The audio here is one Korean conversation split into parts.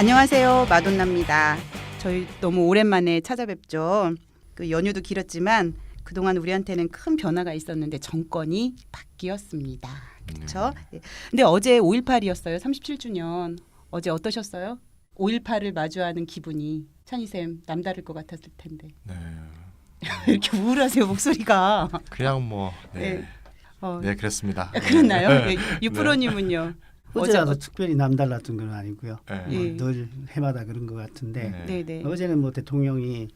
안녕하세요. 마돈나입니다. 저희 너무 오랜만에 찾아뵙죠. 그 연휴도 길었지만 그동안 우리한테는 큰 변화가 있었는데 정권이 바뀌었습니다. 그렇죠? 네. 근데 어제 5.18이었어요. 37주년. 어제 어떠셨어요? 5.18을 마주하는 기분이 찬희쌤 남다를 것 같았을 텐데. 네. 이렇게 우울하세요 목소리가. 그냥 뭐 네, 네 그렇습니다. 그렇나요? 네. 유프로님은요? 어제라도 특별히 남달랐던 건 아니고요. 네. 늘 해마다 그런 것 같은데 네네. 어제는 뭐 대통령이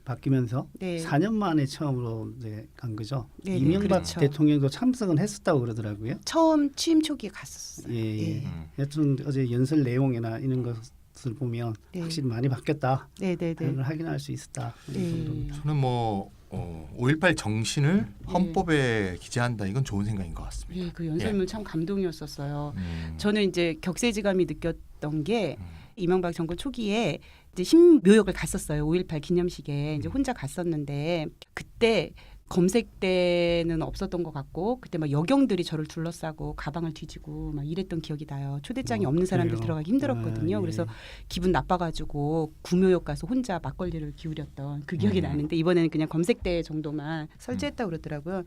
바뀌면서 네. 4년 만에 처음으로 이제 간 거죠. 네네, 이명박 그렇죠. 대통령도 참석은 했었다고 그러더라고요. 처음 취임 초기에 갔었어요. 예. 여튼 어제 연설 내용이나 이런 것을 보면 네. 확실히 많이 바뀌었다. 네네네. 그런 걸 확인할 수 있었다. 이 네. 정도입니다. 저는 뭐 5.18 정신을 헌법에 기재한다 이건 좋은 생각인 것 같습니다. 예, 그 연설문 참 감동이었었어요. 음. 저는 이제 격세지감이 느꼈던 게 이명박 정권 초기에 이제 신묘역을 갔었어요. 5.18 기념식에 이제 혼자 갔었는데 그때 검색대는 없었던 것 같고 그때 막 여경들이 저를 둘러싸고 가방을 뒤지고 막 이랬던 기억이 나요. 초대장이 없는 사람들 그래요? 들어가기 힘들었거든요. 아, 예. 그래서 기분 나빠가지고 구묘역 가서 혼자 막걸리를 기울였던 그 기억이 나는데 이번에는 그냥 검색대 정도만 설치했다고 그러더라고요.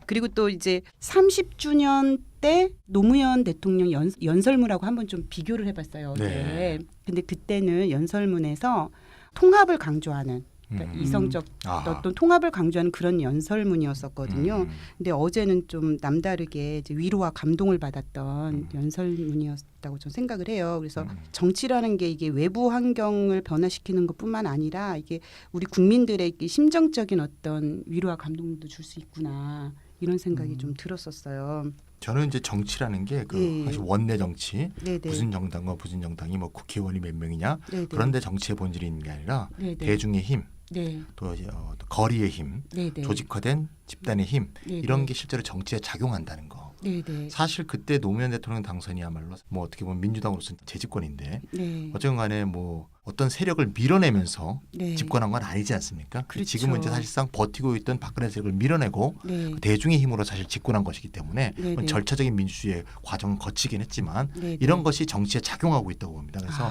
그리고 또 이제 30주년 때 노무현 대통령 연설문하고 한번 좀 비교를 해봤어요. 어제. 네. 근데 그때는 연설문에서 통합을 강조하는 그러니까 이성적 어떤 통합을 강조하는 그런 연설문이었었거든요. 근데 어제는 좀 남다르게 이제 위로와 감동을 받았던 연설문이었다고 저는 생각을 해요. 그래서 정치라는 게 이게 외부 환경을 변화시키는 것뿐만 아니라 이게 우리 국민들에게 심정적인 어떤 위로와 감동도 줄 수 있구나 이런 생각이 좀 들었었어요. 저는 이제 정치라는 게 예. 사실 원내 정치 네네. 무슨 정당과 무슨 정당이 뭐 국회의원이 몇 명이냐 네네. 그런데 정치의 본질이 있는 게 아니라 네네. 대중의 힘, 네. 또 이제 거리의 힘, 네네. 조직화된 집단의 힘 네네. 이런 게 실제로 정치에 작용한다는 거. 네네. 사실 그때 노무현 대통령 당선이야말로 뭐 어떻게 보면 민주당으로서는 재집권인데 네. 어쨌든 간에 뭐 어떤 세력을 밀어내면서 네. 집권한 건 아니지 않습니까? 그렇죠. 지금은 이제 사실상 버티고 있던 박근혜 세력을 밀어내고 네. 대중의 힘으로 사실 집권한 것이기 때문에 네네. 그건 절차적인 민주주의의 과정을 거치긴 했지만 네네. 이런 것이 정치에 작용하고 있다고 봅니다. 그래서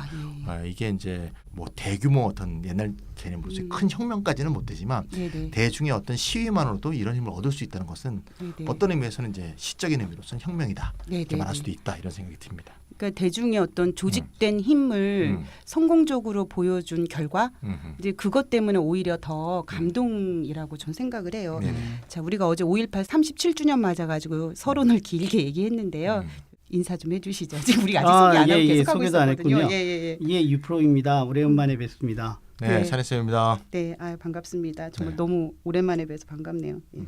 예. 이게 이제 뭐 대규모 어떤 옛날 개념으로서 큰 혁명까지는 못 되지만 네네. 대중의 어떤 시위만으로도 이런 힘을 얻을 수 있다는 것은 네네. 어떤 의미에서는 이제 시적인 의미로서는 혁명이다 이렇게 네네네. 말할 수도 있다 이런 생각이 듭니다. 그러니까 대중의 어떤 조직된 힘을 성공적으로 보여준 결과 이제 그것 때문에 오히려 더 감동이라고 전 생각을 해요. 네네. 자, 우리가 어제 5.18 37주년 맞아가지고 서론을 길게 얘기했는데요. 인사 좀 해주시죠. 지금 우리가 아직 소개 안 하고 계속 하고 소개도 안 있었거든요. 했군요. 예, 유프로입니다. 오랜만에 뵙습니다. 네, 네. 찬혜쌤입니다. 네, 반갑습니다. 정말 네. 너무 오랜만에 뵈서 반갑네요. 예.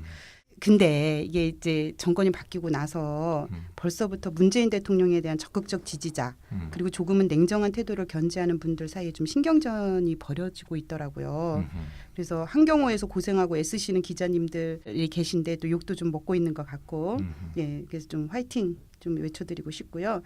근데 이게 이제 정권이 바뀌고 나서 벌써부터 문재인 대통령에 대한 적극적 지지자 그리고 조금은 냉정한 태도를 견지하는 분들 사이에 좀 신경전이 벌어지고 있더라고요. 그래서 한경호에서 고생하고 애쓰시는 기자님들이 계신데 또 욕도 좀 먹고 있는 것 같고, 예, 그래서 좀 화이팅 좀 외쳐드리고 싶고요.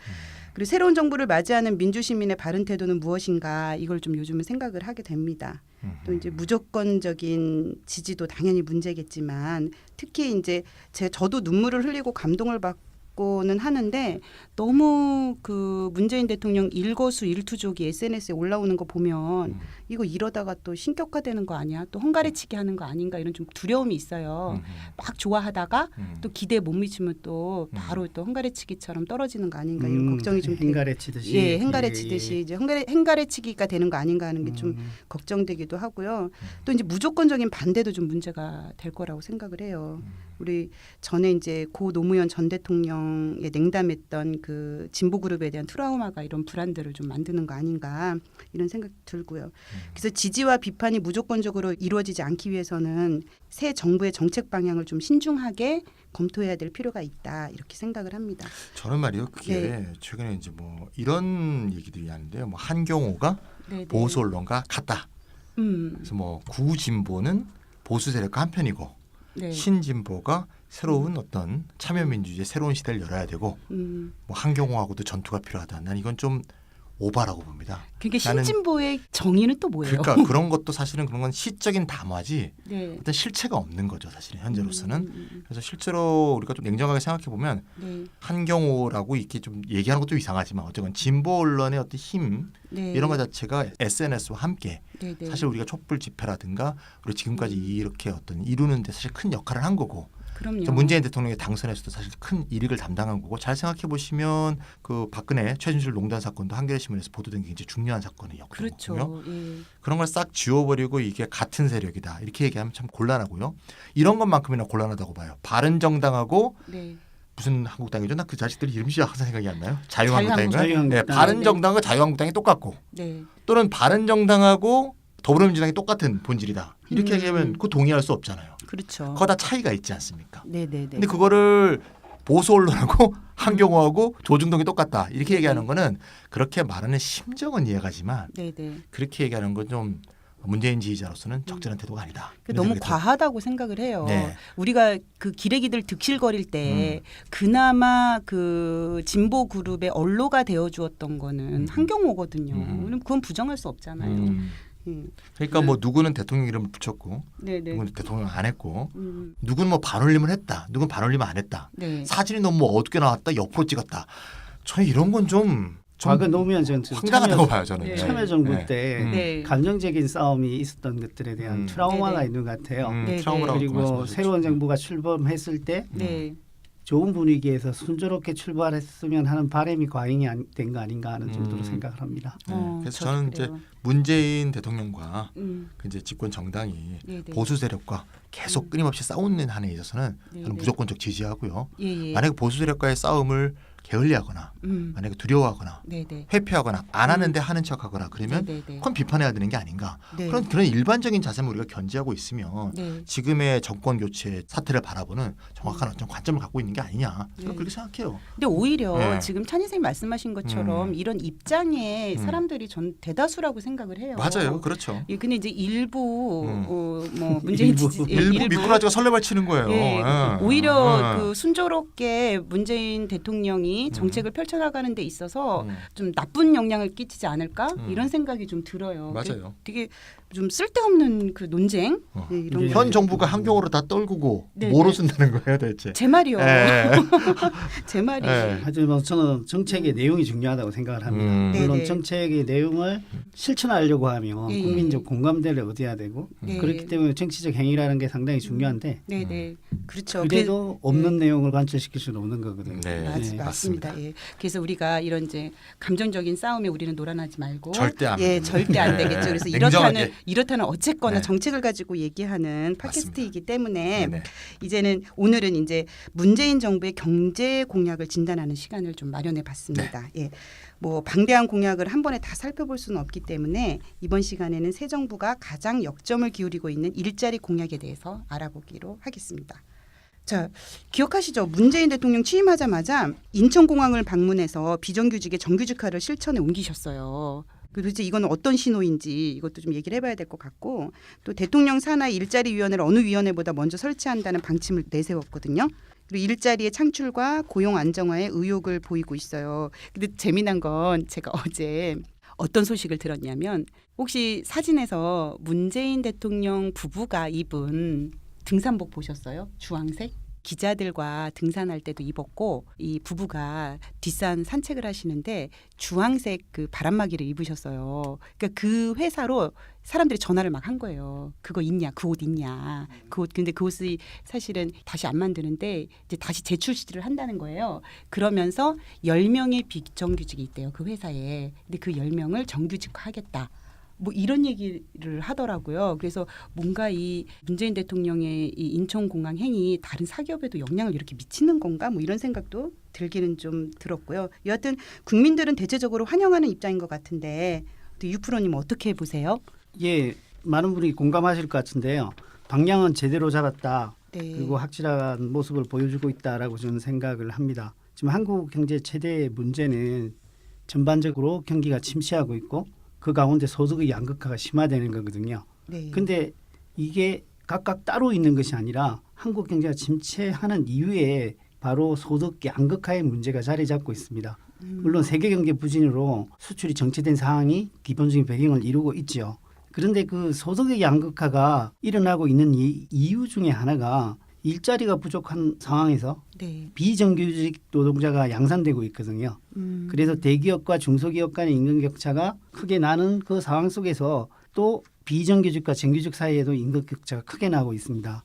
그리고 새로운 정부를 맞이하는 민주시민의 바른 태도는 무엇인가 이걸 좀 요즘은 생각을 하게 됩니다. 또 이제 무조건적인 지지도 당연히 문제겠지만 특히 이제 저도 눈물을 흘리고 감동을 받고는 하는데 너무 그 문재인 대통령 일거수일투족이 SNS에 올라오는 거 보면 이거 이러다가 또 신격화되는 거 아니야? 또 헝가리치기 하는 거 아닌가 이런 좀 두려움이 있어요. 막 좋아하다가 또 기대에 못 미치면 또 바로 또 헝가리치기처럼 떨어지는 거 아닌가 이런 걱정이 좀 행가래치듯이. 예, 행가래치듯이 이제 행가래치기가 되는 거 아닌가 하는 게 좀 걱정되기도 하고요. 또 이제 무조건적인 반대도 좀 문제가 될 거라고 생각을 해요. 우리 전에 이제 고 노무현 전 대통령에 냉담했던 그 진보 그룹에 대한 트라우마가 이런 불안들을 좀 만드는 거 아닌가 이런 생각 들고요. 그래서 지지와 비판이 무조건적으로 이루어지지 않기 위해서는 새 정부의 정책 방향을 좀 신중하게 검토해야 될 필요가 있다 이렇게 생각을 합니다. 저는 말이요 그게 최근에 이제 뭐 이런 얘기들이 하는데요. 뭐 한경호가 네네. 보수 언론과 같다. 그래서 뭐 구진보는 보수 세력과 한편이고 네. 신진보가 새로운 어떤 참여민주주의 새로운 시대를 열어야 되고 뭐 한경호하고도 전투가 필요하다. 난 이건 좀 오바라고 봅니다. 그러니까 나는- 신진보의 정의는 또 뭐예요? 그러니까 그런 것도 사실은 그런 건 시적인 담화지 네. 어떤 실체가 없는 거죠. 사실은 현재로서는. 음. 그래서 실제로 우리가 좀 냉정하게 생각해 보면 네. 한경호라고 이렇게 좀 얘기하는 것도 이상하지만 어쨌건 진보 언론의 어떤 힘 네. 이런 것 자체가 SNS와 함께 네, 네. 사실 우리가 촛불 집회라든가 우리 지금까지 이렇게 어떤 이루는데 사실 큰 역할을 한 거고 그럼요. 문재인 대통령의 당선에서도 사실 큰 이익을 담당한 거고 잘 생각해 보시면 그 박근혜 최순실 농단 사건도 한겨레 신문에서 보도된 게 굉장히 중요한 사건이었거든요. 그렇죠. 예. 그런 걸 싹 지워버리고 이게 같은 세력이다 이렇게 얘기하면 참 곤란하고요. 이런 것만큼이나 곤란하다고 봐요. 바른정당하고 네. 무슨 한국당이죠? 나 그 자식들 이름이 항상 생각이 안 나요. 자유한국당인가요? 자유한국당. 네, 바른정당과 자유한국당이 똑같고 네. 또는 바른정당하고 더불어민주당이 똑같은 본질이다. 이렇게 얘기하면 그거 동의할 수 없잖아요. 그렇죠. 그거 다 차이가 있지 않습니까? 네, 네, 네. 근데 그거를 보수 언론하고 한경호하고 조중동이 똑같다. 이렇게 얘기하는 거는 그렇게 말하는 심정은 이해가지만 네, 네. 그렇게 얘기하는 건 좀 문재인 지지자로서는 적절한 태도가 아니다. 이런 너무 생각이 들어요. 과하다고 생각을 해요. 네. 우리가 그 기레기들 득실거릴 때 그나마 그 진보 그룹의 언로가 되어 주었던 거는 한경호거든요. 그럼 그건 부정할 수 없잖아요. 그러니까 뭐 누구는 대통령 이름을 붙였고 네, 네. 누구는 대통령 안 했고 누구는 뭐 반올림을 했다. 누구는 반올림을 안 했다. 네. 사진이 너무 어둡게 나왔다. 옆으로 찍었다. 저는 이런 건 좀 과거 노무현 전 황당하다고 봐요. 저는. 네. 참여정부 네. 때 네. 감정적인 싸움이 있었던 것들에 대한 트라우마가 네네. 있는 것 같아요. 네, 트라우마라고 그리고 말씀하셨죠. 새로운 정부가 출범했을 때 네. 좋은 분위기에서 순조롭게 출발했으면 하는 바람이 과잉이 된 거 아닌가 하는 정도로 생각을 합니다. 네. 그래서 저도 저는 그래요. 이제 문재인 대통령과 음. 그 이제 집권 정당이 네, 네. 보수 세력과 계속 끊임없이 싸우는 한에 있어서는 네, 저는 네. 무조건적 지지하고요. 예, 예. 만약에 보수 세력과의 싸움을 게을리하거나 만약에 두려워하거나 네, 네. 회피하거나 안 하는데 하는 척하거나 그러면 네, 네, 네. 그건 비판해야 되는 게 아닌가. 네. 그런 일반적인 자세만 우리가 견지하고 있으면 네. 지금의 정권 교체 사태를 바라보는 정확한 어떤 관점을 갖고 있는 게 아니냐. 저는 네. 그렇게 생각해요. 근데 오히려 네. 지금 찬희 선생님 말씀하신 것처럼 이런 입장에 사람들이 전 대다수라고 생각을 해요. 맞아요. 그렇죠. 예, 근데 이제 일부 뭐 문재인 지지 일부 미꾸라지가 설레발 치는 거예요. 예, 예. 오히려 예. 그 순조롭게 문재인 대통령이 정책을 펼쳐나가는 데 있어서 좀 나쁜 영향을 끼치지 않을까 이런 생각이 좀 들어요. 맞아요. 되게 좀 쓸데없는 그 논쟁 예, 이런 예. 거. 현 정부가 한경으로 다 떨구고 네, 뭐로 네. 쓴다는 거예요, 대체? 제 말이요. 예. 제 말이. 예. 하지만 뭐 저는 정책의 내용이 중요하다고 생각을 합니다. 물론 네네. 정책의 내용을 실천하려고 하면 예, 예. 국민적 공감대를 얻어야 되고 네. 그렇기 때문에 정치적 행위라는 게 상당히 중요한데 네, 네. 그렇죠. 그래도 없는 내용을 관철시킬 수는 없는 거거든요. 네. 네. 맞습니다. 예. 그래서 우리가 이런 이제 감정적인 싸움에 우리는 놀아나지 말고 절대 안 예, 됩니다. 절대 안 네. 되겠죠. 그래서 냉정하게. 이렇다는 어쨌거나 네. 정책을 가지고 얘기하는 팟캐스트이기 때문에 네네. 이제는 오늘은 이제 문재인 정부의 경제 공약을 진단하는 시간을 좀 마련해 봤습니다. 네. 예. 뭐 방대한 공약을 한 번에 다 살펴볼 수는 없기 때문에 이번 시간에는 새 정부가 가장 역점을 기울이고 있는 일자리 공약에 대해서 알아보기로 하겠습니다. 자, 기억하시죠? 문재인 대통령 취임하자마자 인천공항을 방문해서 비정규직의 정규직화를 실천에 옮기셨어요. 도대체 이건 어떤 신호인지 이것도 좀 얘기를 해봐야 될 것 같고 또 대통령 산하의 일자리위원회를 어느 위원회보다 먼저 설치한다는 방침을 내세웠거든요. 그리고 일자리의 창출과 고용 안정화에 의욕을 보이고 있어요. 근데 재미난 건 제가 어제 어떤 소식을 들었냐면 혹시 사진에서 문재인 대통령 부부가 입은 등산복 보셨어요? 주황색? 기자들과 등산할 때도 입었고 이 부부가 뒷산 산책을 하시는데 주황색 그 바람막이를 입으셨어요. 그러니까 그 회사로 사람들이 전화를 막 한 거예요. 그거 있냐? 그 옷 있냐? 그 옷 근데 그 옷이 사실은 다시 안 만드는데 이제 다시 재출시를 한다는 거예요. 그러면서 10명의 비정규직이 있대요. 그 회사에. 근데 그 10명을 정규직화하겠다. 뭐 이런 얘기를 하더라고요. 그래서 뭔가 이 문재인 대통령의 이 인천공항 행위 다른 사기업에도 영향을 이렇게 미치는 건가? 뭐 이런 생각도 들기는 좀 들었고요. 여하튼 국민들은 대체적으로 환영하는 입장인 것 같은데 또 유프로님 어떻게 보세요? 예, 많은 분이 공감하실 것 같은데요. 방향은 제대로 잡았다. 네. 그리고 확실한 모습을 보여주고 있다라고 저는 생각을 합니다. 지금 한국 경제 최대의 문제는 전반적으로 경기가 침체하고 있고 그 가운데 소득의 양극화가 심화되는 거거든요. 네. 근데 이게 각각 따로 있는 것이 아니라 한국 경제가 침체하는 이유에 바로 소득 양극화의 문제가 자리 잡고 있습니다. 물론 세계 경제 부진으로 수출이 정체된 상황이 기본적인 배경을 이루고 있죠. 그런데 그 소득의 양극화가 일어나고 있는 이유 중에 하나가 일자리가 부족한 상황에서 네. 비정규직 노동자가 양산되고 있거든요. 그래서 대기업과 중소기업 간의 임금 격차가 크게 나는 그 상황 속에서 또 비정규직과 정규직 사이에도 임금 격차가 크게 나고 있습니다.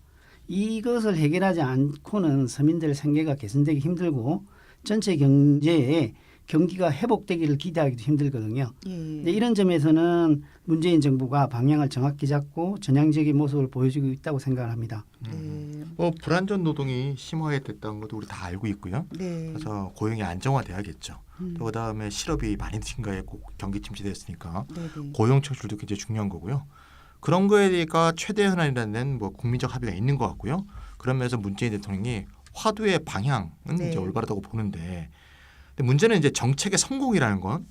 이것을 해결하지 않고는 서민들 생계가 개선되기 힘들고 전체 경제에 경기가 회복되기를 기대하기도 힘들거든요. 예. 근데 이런 점에서는 문재인 정부가 방향을 정확히 잡고 전향적인 모습을 보여주고 있다고 생각을 합니다. 네. 불안전 노동이 심화됐다는 것도 우리 다 알고 있고요. 네. 그래서 고용이 안정화돼야겠죠. 또 그다음에 실업이 많이 증가했고 경기 침체됐으니까 네네. 고용 창출도 굉장히 중요한 거고요. 그런 거에가 최대 현안이라는 뭐 국민적 합의가 있는 것 같고요. 그런 면에서 문재인 대통령이 화두의 방향은 네. 이제 올바르다고 보는데, 근데 문제는 이제 정책의 성공이라는 건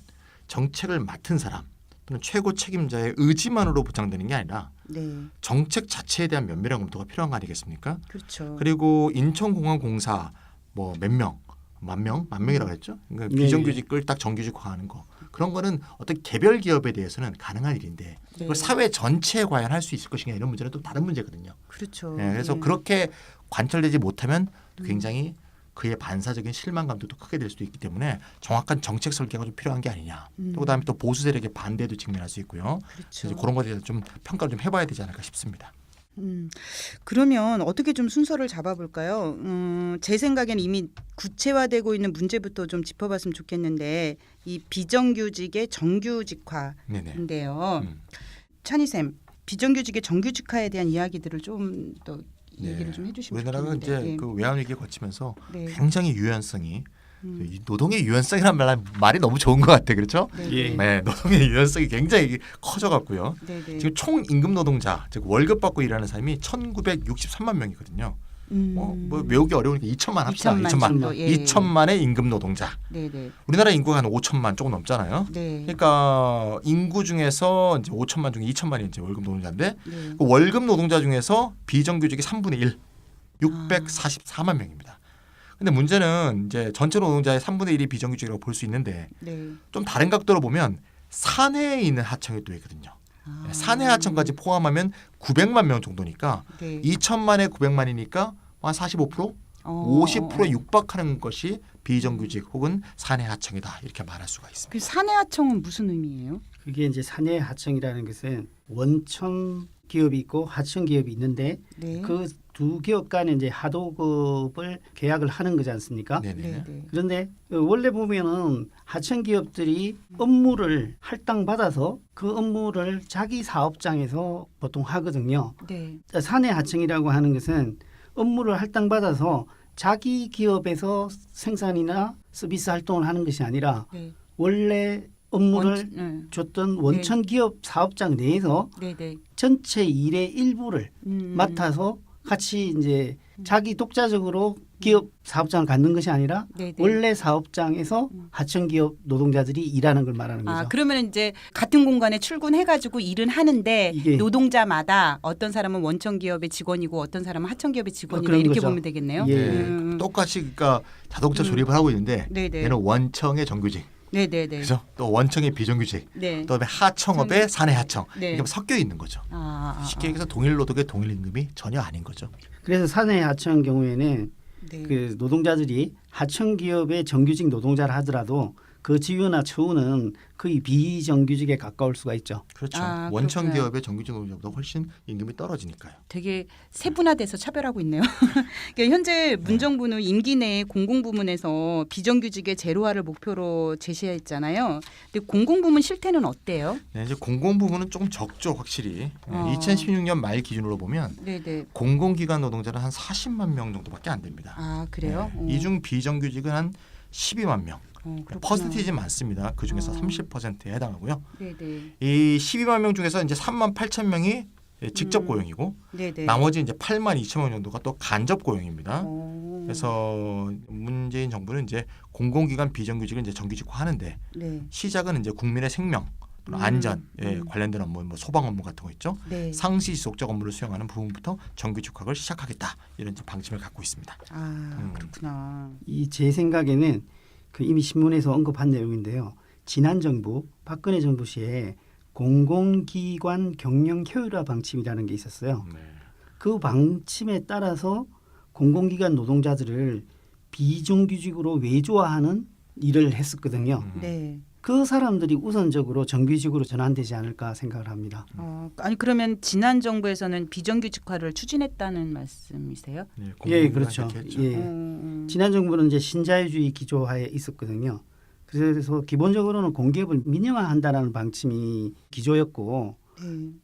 정책을 맡은 사람 또는 최고 책임자의 의지만으로 보장되는 게 아니라 네. 정책 정책 자체에 대한 면밀한 검토가 필요한 거 아니겠습니까? 그렇죠. 그리고 인천공항공사 뭐 몇 명, 만 명이라고 했죠. 그러니까 네. 비정규직을 딱 정규직화하는 거, 그런 거는 어떤 개별 기업에 대해서는 가능한 일인데 네. 그걸 사회 전체에 과연 할 수 있을 것인가, 이런 문제는 또 다른 문제거든요. 그렇죠. 예, 그래서 예. 그렇게 관철되지 못하면 굉장히 그의 반사적인 실망감도 또 크게 될 수도 있기 때문에 정확한 정책 설계가 좀 필요한 게 아니냐. 또 그다음에 또 보수 세력의 반대도 직면할 수 있고요. 그렇죠. 그래서 그런 것에 대해서 좀 평가를 좀 해봐야 되지 않을까 싶습니다. 그러면 어떻게 좀 순서를 잡아볼까요? 제 생각에는 이미 구체화되고 있는 문제부터 좀 짚어봤으면 좋겠는데, 이 비정규직의 정규직화인데요. 네네. 찬희 쌤, 비정규직의 정규직화에 대한 이야기들을 좀 더 네. 얘기를 좀 해주시면 우리나라가 좋겠는데. 이제 그 외환 위기를 거치면서 네. 굉장히 유연성이 이 노동의 유연성이라는 말이 너무 좋은 것 같아, 그렇죠? 네. 예. 네, 노동의 유연성이 굉장히 커져갔고요. 네네. 지금 총 임금 노동자, 즉 월급 받고 일하는 사람이 1,963만 명이거든요. 뭐 외우기 어려우니까 2천만 합시다. 2천만 2천만. 정도, 예. 2천만의 임금 노동자. 네네. 우리나라 인구가 한 5천만 조금 넘잖아요. 네. 그러니까 인구 중에서 이제 5천만 중에 2천만이 이제 월급 노동자인데, 네. 그 월급 노동자 중에서 비정규직이 3분의 1, 644만 명입니다. 근데 문제는 이제 전체 노동자의 3분의 1이 비정규직이라고 볼 수 있는데, 네. 좀 다른 각도로 보면 사내에 있는 하청이 또 있거든요. 아. 사내 하청까지 포함하면 900만 명 정도니까 네. 2천만에 900만이니까 한 45%, 50%에 육박하는 것이 비정규직 혹은 사내 하청이다, 이렇게 말할 수가 있습니다. 그 사내 하청은 무슨 의미예요? 그게 이제 사내 하청이라는 것은 원청 기업이 있고 하청 기업이 있는데 네. 그 두 기업 간에 이제 하도급을 계약을 하는 거지 않습니까? 네네. 네. 그런데 원래 보면은 하청 기업들이 업무를 할당받아서 그 업무를 자기 사업장에서 보통 하거든요. 네. 사내 하청이라고 하는 것은 업무를 할당받아서 자기 기업에서 생산이나 서비스 활동을 하는 것이 아니라 네. 원래 업무를 네. 줬던 원천 기업 사업장 내에서 네네. 전체 일의 일부를 맡아서 같이 이제 자기 독자적으로 기업 사업장을 갖는 것이 아니라 네네. 원래 사업장에서 하청 기업 노동자들이 일하는 걸 말하는 거죠. 아, 그러면 이제 같은 공간에 출근해가지고 일은 하는데 이게- 노동자마다 어떤 사람은 원청 기업의 직원이고 어떤 사람은 하청 기업의 직원이다, 그런 이렇게 거죠. 보면 되겠네요. 예. 네. 똑같이 그러니까 자동차 조립을 하고 있는데 네네. 얘는 원청의 정규직, 네네네. 그래서 또 원청의 비정규직, 네. 그다음에 하청업의 사내 하청, 네. 이게 섞여 있는 거죠. 쉽게 얘기해서 동일 노동의 동일 임금이 전혀 아닌 거죠. 그래서 사내 하청 경우에는 네. 그 노동자들이 하청 기업의 정규직 노동자를 하더라도 그 지위나 처우는 거의 비정규직에 가까울 수가 있죠. 그렇죠. 아, 원청 그렇구나. 기업의 정규직 노동자보다 훨씬 임금이 떨어지니까요. 되게 세분화돼서 차별하고 있네요. 그러니까 현재 문정부는 임기 내에 공공부문에서 비정규직의 제로화를 목표로 제시했잖아요. 근데 공공부문 실태는 어때요? 네, 이제 공공 부문은 조금 적죠, 확실히. 2016년 말 기준으로 보면 네네. 공공기관 노동자는 한 40만 명 정도밖에 안 됩니다. 아, 그래요? 이중 비정규직은 한 12만 명. 그렇구나. 퍼센티지 많습니다. 그 중에서 30%에 해당하고요. 네네. 이 12만 명 중에서 이제 3만 8천 명이 직접 고용이고, 네네. 나머지 이제 8만 2천 명 정도가 또 간접 고용입니다. 오. 그래서 문재인 정부는 이제 공공기관 비정규직을 이제 정규직화하는데, 네. 시작은 이제 국민의 생명 또는 안전 관련된 업무, 뭐 소방 업무 같은 거 있죠. 네. 상시 지속적 업무를 수행하는 부분부터 정규직화를 시작하겠다 이런 방침을 갖고 있습니다. 그렇구나. 이 제 생각에는 그 이미 신문에서 언급한 내용인데요. 지난 정부 박근혜 정부 시에 공공기관 경영 효율화 방침이라는 게 있었어요. 네. 그 방침에 따라서 공공기관 노동자들을 비정규직으로 외주화하는 일을 했었거든요. 네. 그 사람들이 우선적으로 정규직으로 전환되지 않을까 생각을 합니다. 아니 그러면 지난 정부에서는 비정규직화를 추진했다는 말씀이세요? 네, 예, 그렇죠. 했죠. 예. 지난 정부는 이제 신자유주의 기조하에 있었거든요. 그래서 기본적으로는 공기업을 민영화한다라는 방침이 기조였고,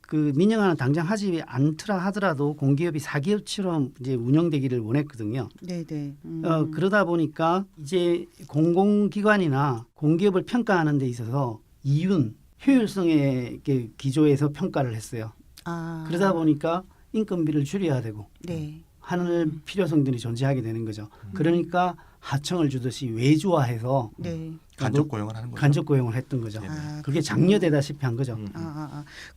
그 민영화는 당장 하지 않더라 하더라도 공기업이 사기업처럼 이제 운영되기를 원했거든요. 네네. 그러다 보니까 이제 공공기관이나 공기업을 평가하는 데 있어서 이윤, 효율성의 기조에서 평가를 했어요. 그러다 보니까 인건비를 줄여야 되고 네. 하는 필요성들이 존재하게 되는 거죠. 그러니까 하청을 주듯이 외주화해서 네. 간접 고용을 하는 거죠. 간접 고용을 했던 거죠. 그게 장려되다시피 한 거죠.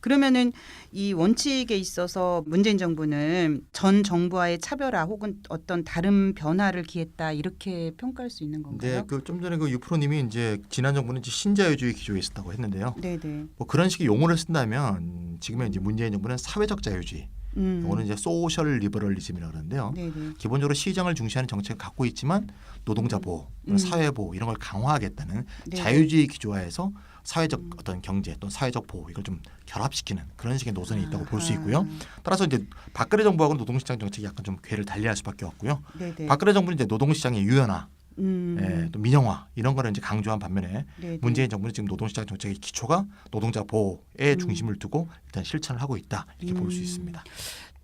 그러면은 이 원칙에 있어서 문재인 정부는 전 정부와의 차별화 혹은 어떤 다른 변화를 기했다 이렇게 평가할 수 있는 건가요? 네, 그 좀 전에 그 유프로님이 이제 지난 정부는 이제 신자유주의 기조에 있었다고 했는데요. 네네. 뭐 그런 식의 용어를 쓴다면 지금의 이제 문재인 정부는 사회적 자유주의, 이거는 이제 소셜 리버럴리즘이라고 그러는데요. 네네. 기본적으로 시장을 중시하는 정책을 갖고 있지만 노동자 보호, 사회 보호 이런 걸 강화하겠다는 네. 자유주의 기조화에서 사회적 어떤 경제 또는 사회적 보호 이걸 좀 결합시키는 그런 식의 노선이 있다고 볼 수 있고요. 따라서 이제 박근혜 정부하고는 노동시장 정책이 약간 좀 궤를 달리할 수밖에 없고요. 네네. 박근혜 정부는 이제 노동시장의 유연화, 또 민영화 이런 거를 이제 강조한 반면에 네네. 문재인 정부는 지금 노동시장 정책의 기초가 노동자 보호에 중심을 두고 일단 실천을 하고 있다 이렇게 볼 수 있습니다.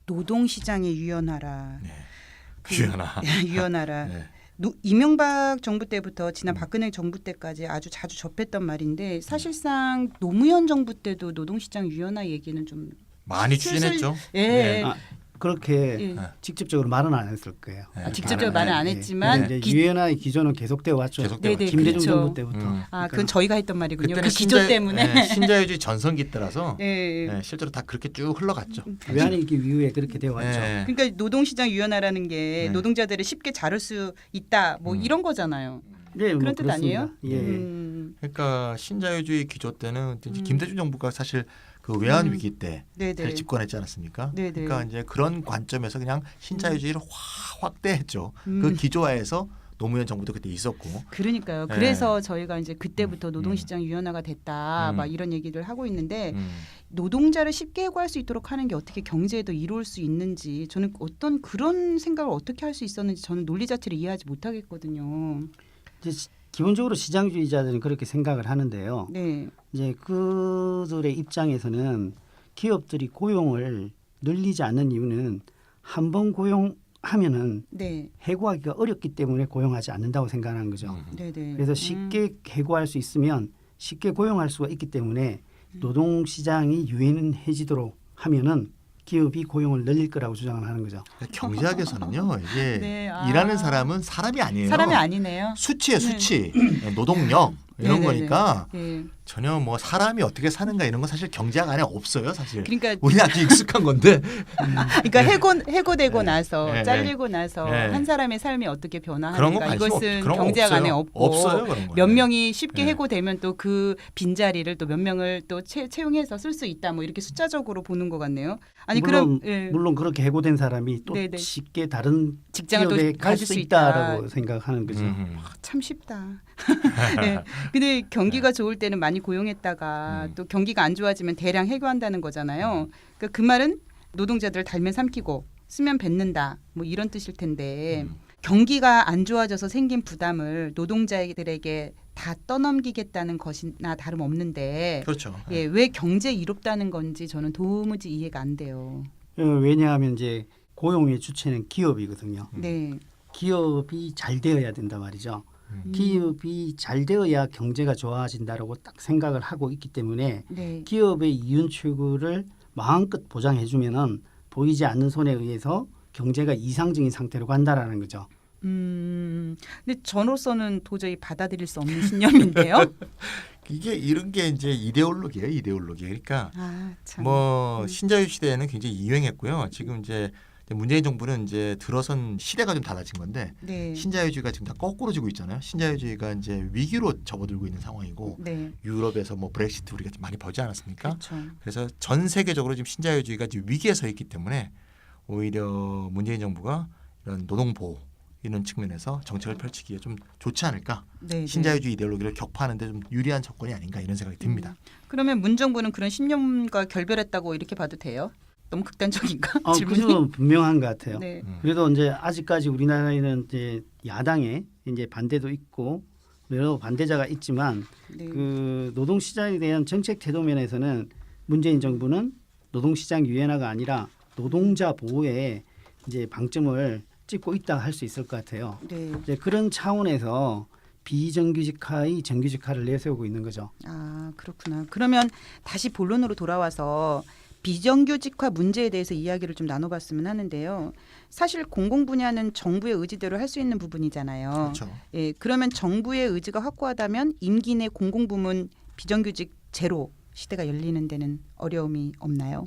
노동시장의 유연하라. 네. 유연화. 유연하라. 네. 이명박 정부 때부터 지난 박근혜 정부 때까지 아주 자주 접했던 말인데 사실상 노무현 정부 때도 노동시장 유연화 얘기는 좀 많이 슬슬- 추진했죠. 예. 네. 그렇게 직접적으로 말은 안 했을 거예요. 직접적으로 말은 안 했지만 근데 이제 유연화의 기조는 계속되어 왔죠. 계속되어 네네, 김대중 그렇죠. 정부 때부터. 그건 저희가 했던 말이군요. 그 그때는 기조 때문에. 네, 신자유주의 전성기 때라서 예. 네, 실제로 다 그렇게 쭉 흘러갔죠. 외환위기 이후에 그렇게 되어 왔죠. 네. 그러니까 노동시장 유연화라는 게 네. 노동자들을 쉽게 자를 수 있다 뭐 이런 거잖아요. 네, 그런 뜻 그렇습니다. 아니에요? 예. 그러니까 신자유주의 기조 때는 이제 김대중 정부가 사실 그 외환 위기 때 네네. 집권했지 않았습니까? 네네. 그러니까 이제 그런 관점에서 그냥 신자유주의를 확대했죠. 그 기조화에서 노무현 정부도 그때 있었고. 그러니까요. 네. 그래서 저희가 이제 그때부터 노동시장 유연화가 됐다 막 이런 얘기를 하고 있는데 노동자를 쉽게 해고할 수 있도록 하는 게 어떻게 경제에도 이로울 수 있는지 저는 어떤 그런 생각을 어떻게 할 수 있었는지 저는 논리 자체를 이해하지 못하겠거든요. 이제 기본적으로 시장주의자들은 그렇게 생각을 하는데요. 네. 이제 그들의 입장에서는 기업들이 고용을 늘리지 않는 이유는 한 번 고용하면은 네. 해고하기가 어렵기 때문에 고용하지 않는다고 생각하는 거죠. 네네. 그래서 쉽게 해고할 수 있으면 쉽게 고용할 수가 있기 때문에 노동시장이 유연해지도록 하면은 기업이 고용을 늘릴 거라고 주장을 하는 거죠. 경제학에서는요, 이게 네, 일하는 사람은 사람이 아니에요. 사람이 아니네요. 수치에 수치, 노동력 이런 네네네. 거니까 네. 전혀 뭐 사람이 어떻게 사는가 이런 건 사실 경제학 안에 없어요, 사실. 그러니까 우리 아주 익숙한 건데. 그러니까 해고되고 나서 네. 잘리고 나서 네. 한 사람의 삶이 어떻게 그런 거 변화하는가 관심 이것은 그런 거 경제학 안에 없어요. 없고 없어요, 그런 거. 몇 명이 쉽게 네. 해고되면 또 그 빈자리를 또 몇 명을 또 채용해서 쓸 수 있다 뭐 이렇게 숫자적으로 보는 것 같네요. 아니 물론, 그럼 예. 물론 그렇게 해고된 사람이 또 네네. 쉽게 다른 직장을 또 기업에 갈 가질 수 수 있다. 있다라고 생각하는 거죠. 참 쉽다. 네. 근데 경기가 좋을 때는 많이 고용했다가 또 경기가 안 좋아지면 대량 해고한다는 거잖아요. 그러니까 그 말은 노동자들을 달면 삼키고 쓰면 뱉는다. 뭐 이런 뜻일 텐데 경기가 안 좋아져서 생긴 부담을 노동자들에게 다 떠넘기겠다는 것이나 다름없는데 그렇죠. 예, 왜 경제 이롭다는 건지 저는 도무지 이해가 안 돼요. 왜냐하면 이제 고용의 주체는 기업이거든요. 네. 기업이 잘 되어야 된단 말이죠. 기업이 잘 되어야 경제가 좋아진다라고 딱 생각을 하고 있기 때문에 네. 기업의 이윤 추구를 마음껏 보장해주면은 보이지 않는 손에 의해서 경제가 이상적인 상태로 간다라는 거죠. 근데 저로서는 도저히 받아들일 수 없는 신념인데요. 이게 이런 게 이제 이데올로기예요, 이데올로기. 그러니까 참. 뭐 신자유주의 시대에는 굉장히 유행했고요. 지금 이제 문재인 정부는 이제 들어선 시대가 좀 달라진 건데 네. 신자유주의가 지금 다 거꾸로지고 있잖아요. 신자유주의가 이제 위기로 접어들고 있는 상황이고 네. 유럽에서 뭐 브렉시트 우리가 좀 많이 보지 않았습니까? 그렇죠. 그래서 전 세계적으로 지금 신자유주의가 지금 위기에 서 있기 때문에 오히려 문재인 정부가 이런 노동 보호 이런 측면에서 정책을 펼치기에 좀 좋지 않을까? 네, 신자유주의 이데올로기를 격파하는 데 좀 유리한 조건이 아닌가 이런 생각이 듭니다. 그러면 문 정부는 그런 신념과 결별했다고 이렇게 봐도 돼요? 너무 극단적인가? 그 질문이. 점은 분명한 것 같아요. 네. 그래도 이제 아직까지 우리나라에는 이제 야당에 이제 반대도 있고 여러 반대자가 있지만 네. 그 노동 시장에 대한 정책 태도 면에서는 문재인 정부는 노동 시장 유연화가 아니라 노동자 보호에 이제 방점을 찍고 있다 할 수 있을 것 같아요. 네. 이제 그런 차원에서 비정규직화의 정규직화를 내세우고 있는 거죠. 아, 그렇구나. 그러면 다시 본론으로 돌아와서 비정규직화 문제에 대해서 이야기를 좀 나눠봤으면 하는데요. 사실 공공 분야는 정부의 의지대로 할 수 있는 부분이잖아요. 그렇죠. 예, 그러면 정부의 의지가 확고하다면 임기 내 공공부문 비정규직 제로 시대가 열리는 데는 어려움이 없나요?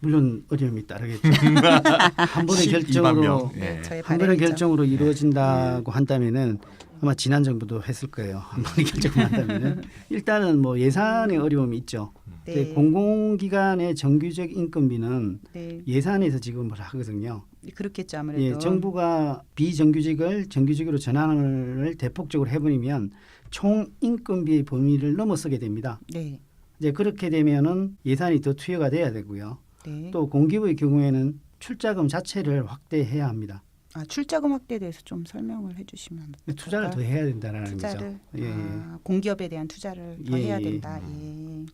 물론 어려움이 따르겠죠. 한 번의 12만 결정으로 명. 네, 예. 저의 한 번의 바람이죠. 결정으로 이루어진다고 한다면은 아마 지난 정부도 했을 거예요. 한 번의 결정만 한다면은 일단은 뭐 예산의 어려움이 있죠. 네. 근데 공공기관의 정규직 인건비는 네, 예산에서 지급을 하거든요. 그렇겠죠 아무래도. 예, 정부가 비정규직을 정규직으로 전환을 대폭적으로 해버리면 총 인건비의 범위를 넘어서게 됩니다. 네, 이제 그렇게 되면은 예산이 더 투여가 돼야 되고요. 네. 또 공기부의 경우에는 출자금 자체를 확대해야 합니다. 아, 출자금 확대에 대해서 좀 설명을 해주시면. 투자를 더 해야 된다는 투자를 거죠. 예. 공기업에 대한 투자를 더 예, 해야 예. 된다. 예.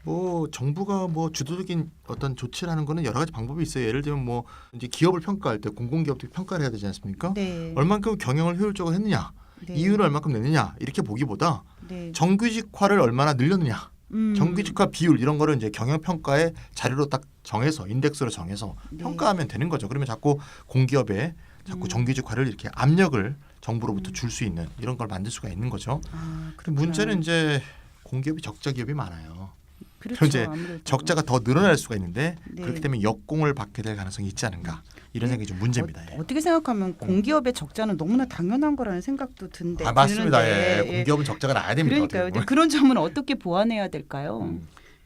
뭐 정부가 뭐 주도적인 어떤 조치를 하는 거는 여러 가지 방법이 있어요. 예를 들면 뭐 이제 기업을 평가할 때 공공기업들이 평가를 해야 되지 않습니까? 네. 얼만큼 경영을 효율적으로 했느냐, 네. 이윤을 얼만큼 냈느냐 이렇게 보기보다 네. 정규직화를 얼마나 늘렸느냐, 정규직화 비율 이런 거를 이제 경영 평가의 자료로 딱 정해서 인덱스로 정해서 네. 평가하면 되는 거죠. 그러면 자꾸 공기업에 자꾸 정규직화를 이렇게 압력을 정부로부터 줄 수 있는 이런 걸 만들 수가 있는 거죠. 아, 근데 문제는 이제 공기업이 적자 기업이 많아요. 그렇죠. 이제 아무래도. 적자가 더 늘어날 수가 있는데 네. 그렇게 되면 역공을 받게 될 가능성이 있지 않은가 이런 생각이 좀 문제입니다. 예. 어떻게 생각하면 공기업의 적자는 너무나 당연한 거라는 생각도 든데. 맞습니다. 드는데, 예. 공기업은 적자가 나야 됩니다. 그러니까요. 어떻게 근데 보면. 그런 점은 어떻게 보완해야 될까요?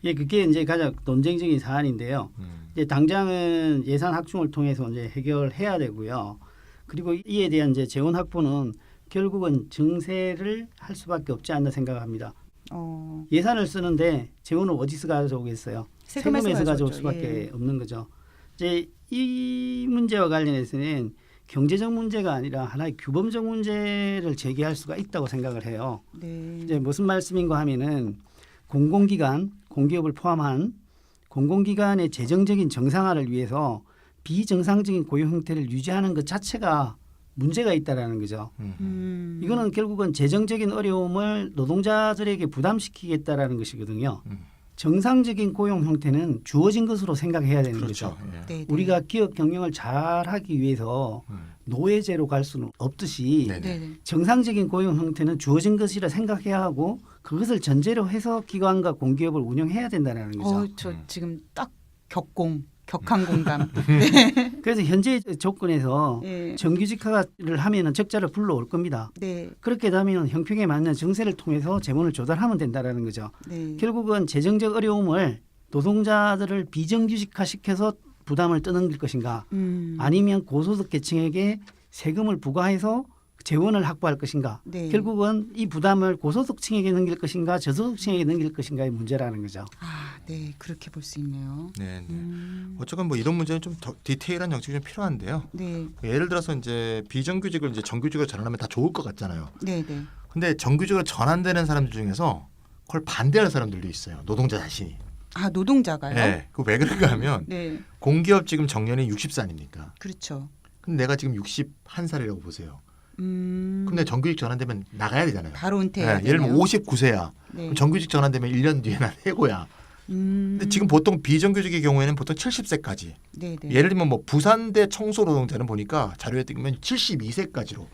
예, 그게 이제 가장 논쟁적인 사안인데요. 이제 당장은 예산 확충을 통해서 이제 해결해야 되고요. 그리고 이에 대한 이제 재원 확보는 결국은 증세를 할 수밖에 없지 않나 생각합니다. 예산을 쓰는데 재원을 어디서 가져오겠어요? 세금에서 가져올 수밖에 예. 없는 거죠. 이제 이 문제와 관련해서는 경제적 문제가 아니라 하나의 규범적 문제를 제기할 수가 있다고 생각을 해요. 네. 이제 무슨 말씀인가 하면은 공공기관, 공기업을 포함한 공공기관의 재정적인 정상화를 위해서 비정상적인 고용 형태를 유지하는 것 자체가 문제가 있다라는 거죠. 이거는 결국은 재정적인 어려움을 노동자들에게 부담시키겠다라는 것이거든요. 정상적인 고용 형태는 주어진 것으로 생각해야 되는 그렇죠. 거죠. 예. 네, 네. 우리가 기업 경영을 잘하기 위해서 노예제로 갈 수는 없듯이 네네. 네, 네. 정상적인 고용 형태는 주어진 것이라 생각해야 하고 그것을 전제로 해서 기관과 공기업을 운영해야 된다는 거죠. 저 지금 딱 격한 공감. 그래서 현재 조건에서 네. 정규직화를 하면은 적자를 불러올 겁니다. 네. 그렇게 되면 형평에 맞는 정세를 통해서 재원을 조달하면 된다라는 거죠. 네. 결국은 재정적 어려움을 노동자들을 비정규직화시켜서 부담을 떠넘길 것인가 아니면 고소득 계층에게 세금을 부과해서 재원을 확보할 것인가. 네. 결국은 이 부담을 고소득층에게 넘길 것인가 저소득층에게 넘길 것인가의 문제라는 거죠. 아, 네. 그렇게 볼 수 있네요. 네, 네. 어쨌건 뭐 이런 문제는 좀 더 디테일한 정책이 좀 필요한데요. 네. 예를 들어서 이제 비정규직을 이제 정규직으로 전환하면 다 좋을 것 같잖아요. 네, 네. 근데 정규직으로 전환되는 사람들 중에서 그걸 반대하는 사람들도 있어요. 노동자 자신이. 아, 노동자가요? 네. 그 왜 그런가 하면 네. 공기업 지금 정년이 60세 아닙니까? 그렇죠. 근데 내가 지금 61살이라고 보세요. 음. 근데 정규직 전환되면 나가야 되잖아요. 바로 은퇴해야 네, 예를 들면 되네요. 59세야. 네. 정규직 전환되면 1년 뒤에 난 해고야. 근데 지금 보통 비정규직의 경우에는 보통 70세까지. 네, 네. 예를 들면 뭐 부산대 청소 노동자는 보니까 자료에 뜨면 72세까지로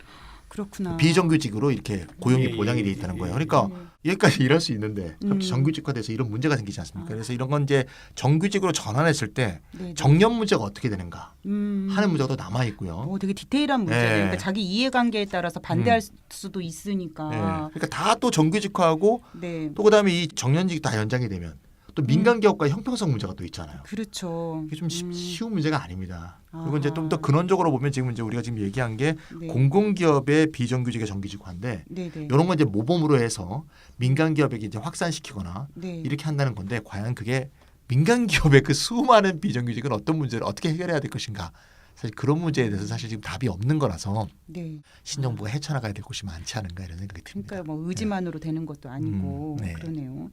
그렇구나. 비정규직으로 이렇게 고용이 예, 보장이 돼 예, 있다는 예, 거예요. 예. 그러니까 여기까지 일할 수 있는데 갑자기 음. 정규직화돼서 이런 문제가 생기지 않습니까? 그래서 이런 건 이제 정규직으로 전환했을 때 네. 정년 문제가 어떻게 되는가 하는 문제가 또 남아 있고요. 되게 디테일한 문제네요. 네. 그러니까 자기 이해관계에 따라서 반대할 수도 네. 있으니까. 그러니까 다 또 정규직화하고 네. 또 그다음에 이 정년직 다 연장이 되면 또 민간 기업과 형평성 문제가 또 있잖아요. 그렇죠. 이게 좀 쉬운 문제가 아닙니다. 아하. 그리고 이제 좀 더 근원적으로 보면 지금 이제 우리가 지금 얘기한 게 네. 공공기업의 비정규직의 정규직화인데 네네. 이런 건 이제 모범으로 해서 민간 기업에게 이제 확산시키거나 네. 이렇게 한다는 건데 과연 그게 민간 기업의 그 수많은 비정규직은 어떤 문제를 어떻게 해결해야 될 것인가? 사실 그런 문제에 대해서 사실 지금 답이 없는 거라서 네. 신정부가 헤쳐나가야 될 곳이 많지 않은가 이런 생각이 듭니다. 그러니까 뭐 의지만으로 되는 것도 아니고 네. 그러네요.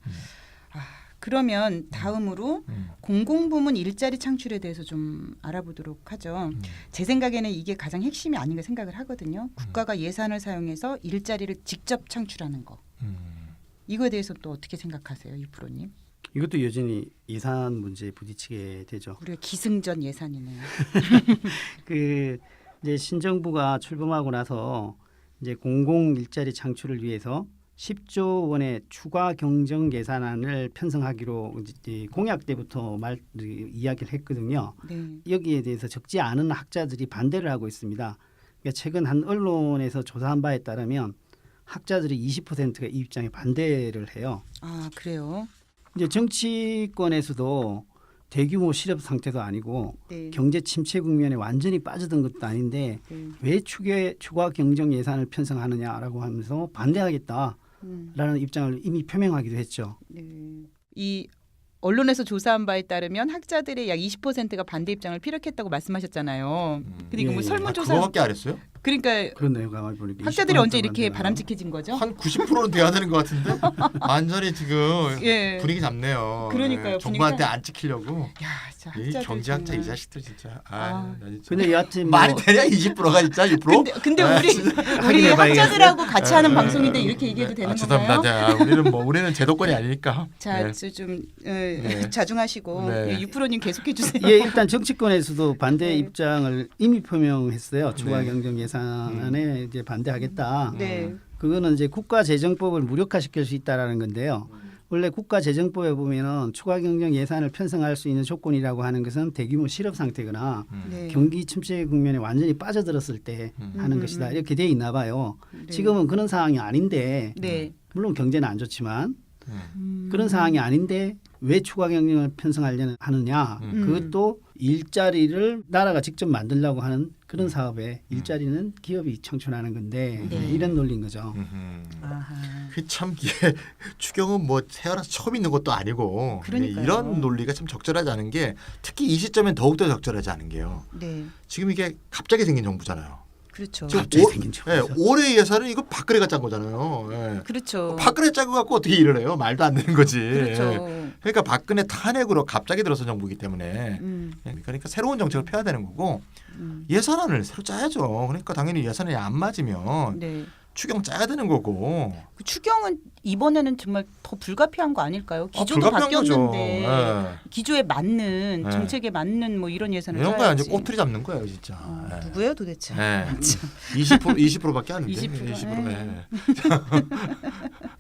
그러면 다음으로 공공부문 일자리 창출에 대해서 좀 알아보도록 하죠. 제 생각에는 이게 가장 핵심이 아닌가 생각을 하거든요. 국가가 예산을 사용해서 일자리를 직접 창출하는 거. 이거에 대해서 또 어떻게 생각하세요, 유프로님? 이것도 여전히 예산 문제에 부딪히게 되죠. 우리가 기승전 예산이네요. 그 이제 신정부가 출범하고 나서 이제 공공 일자리 창출을 위해서 10조 원의 추가 경정 예산안을 편성하기로 이제 공약 때부터 이야기를 했거든요. 네. 여기에 대해서 적지 않은 학자들이 반대를 하고 있습니다. 그러니까 최근 한 언론에서 조사한 바에 따르면 학자들이 20%가 이 입장에 반대를 해요. 아 그래요? 이제 정치권에서도 대규모 실업 상태도 아니고 네. 경제 침체 국면에 완전히 빠져든 것도 아닌데 네. 왜 추가 경정 예산을 편성하느냐라고 하면서 반대하겠다라는 입장을 이미 표명하기도 했죠. 네. 이 언론에서 조사한 바에 따르면 학자들의 약 20%가 반대 입장을 피력했다고 말씀하셨잖아요. 근데 이거 예, 뭐 예. 설문조사 그거밖에 안 했어요? 그러니까 그렇네요. 가만히 보니까 학자들이 언제 20% 이렇게 반대가. 바람직해진 거죠? 한 90%는 돼야 되는 것 같은데 완전히 지금 예. 분위기 잡네요. 그러니까요, 예, 정부한테 분위기가. 안 찍히려고. 야, 진짜 이 학자들 경제학자 정말. 이 자식들 진짜. 아. 나 진짜. 근데 여하튼 뭐 말이 되냐 20%가 진짜 6%? 근데 우리 확인해 봐야겠어요. 학자들하고 같이 하는 방송인데 이렇게 얘기해도 되는 죄송합니다. 건가요? 우리는 제도권이 아니니까. 자, 네. 좀 네. 자중하시고 네. 예, 유프로님 계속해 주세요. 예, 일단 정치권에서도 반대 네. 입장을 이미 표명했어요. 추가 네. 경정 예산안에 이제 반대하겠다. 네. 그거는 이제 국가재정법을 무력화시킬 수 있다라는 건데요. 원래 국가재정법에 보면은 추가 경정 예산을 편성할 수 있는 조건이라고 하는 것은 대규모 실업 상태거나 네. 경기 침체 국면에 완전히 빠져들었을 때 하는 것이다. 이렇게 돼 있나 봐요. 네. 지금은 그런 상황이 아닌데 네. 물론 경제는 안 좋지만 그런 상황이 아닌데 왜 추가 경영을 편성하려는 하느냐? 그것도 일자리를 나라가 직접 만들려고 하는 그런 사업에 일자리는 기업이 창출하는 건데 네. 이런 논리인 거죠. 아하. 그참 추경은 뭐 태어나서 처음 있는 것도 아니고 그러니까요. 이런 논리가 참 적절하지 않은 게 특히 이 시점엔 더욱더 적절하지 않은 게요. 네. 지금 이게 갑자기 생긴 정부잖아요. 그렇죠. 지금 갑자기 생긴 정부죠. 올해 예산은 이거 박근혜가 짠 거잖아요. 예. 그렇죠. 박근혜 짠 거 갖고 어떻게 일을 해요? 말도 안 되는 거지. 그렇죠. 예. 그러니까 박근혜 탄핵으로 갑자기 들어선 정부이기 때문에 그러니까 새로운 정책을 펴야 되는 거고 예산안을 새로 짜야죠. 그러니까 당연히 예산이 안 맞으면 네. 추경 짜야 되는 거고. 그 추경은 이번에는 정말 더 불가피한 거 아닐까요? 기조도 불가피한 거죠. 바뀌었는데 예. 기조에 맞는 네. 정책에 맞는 뭐 이런 예산을 이런 거야 이제 짜야지. 꼬투리 잡는 거예요 진짜. 예. 누구예요 도대체? 예. 20%밖에 안 돼. 20%. 20%네.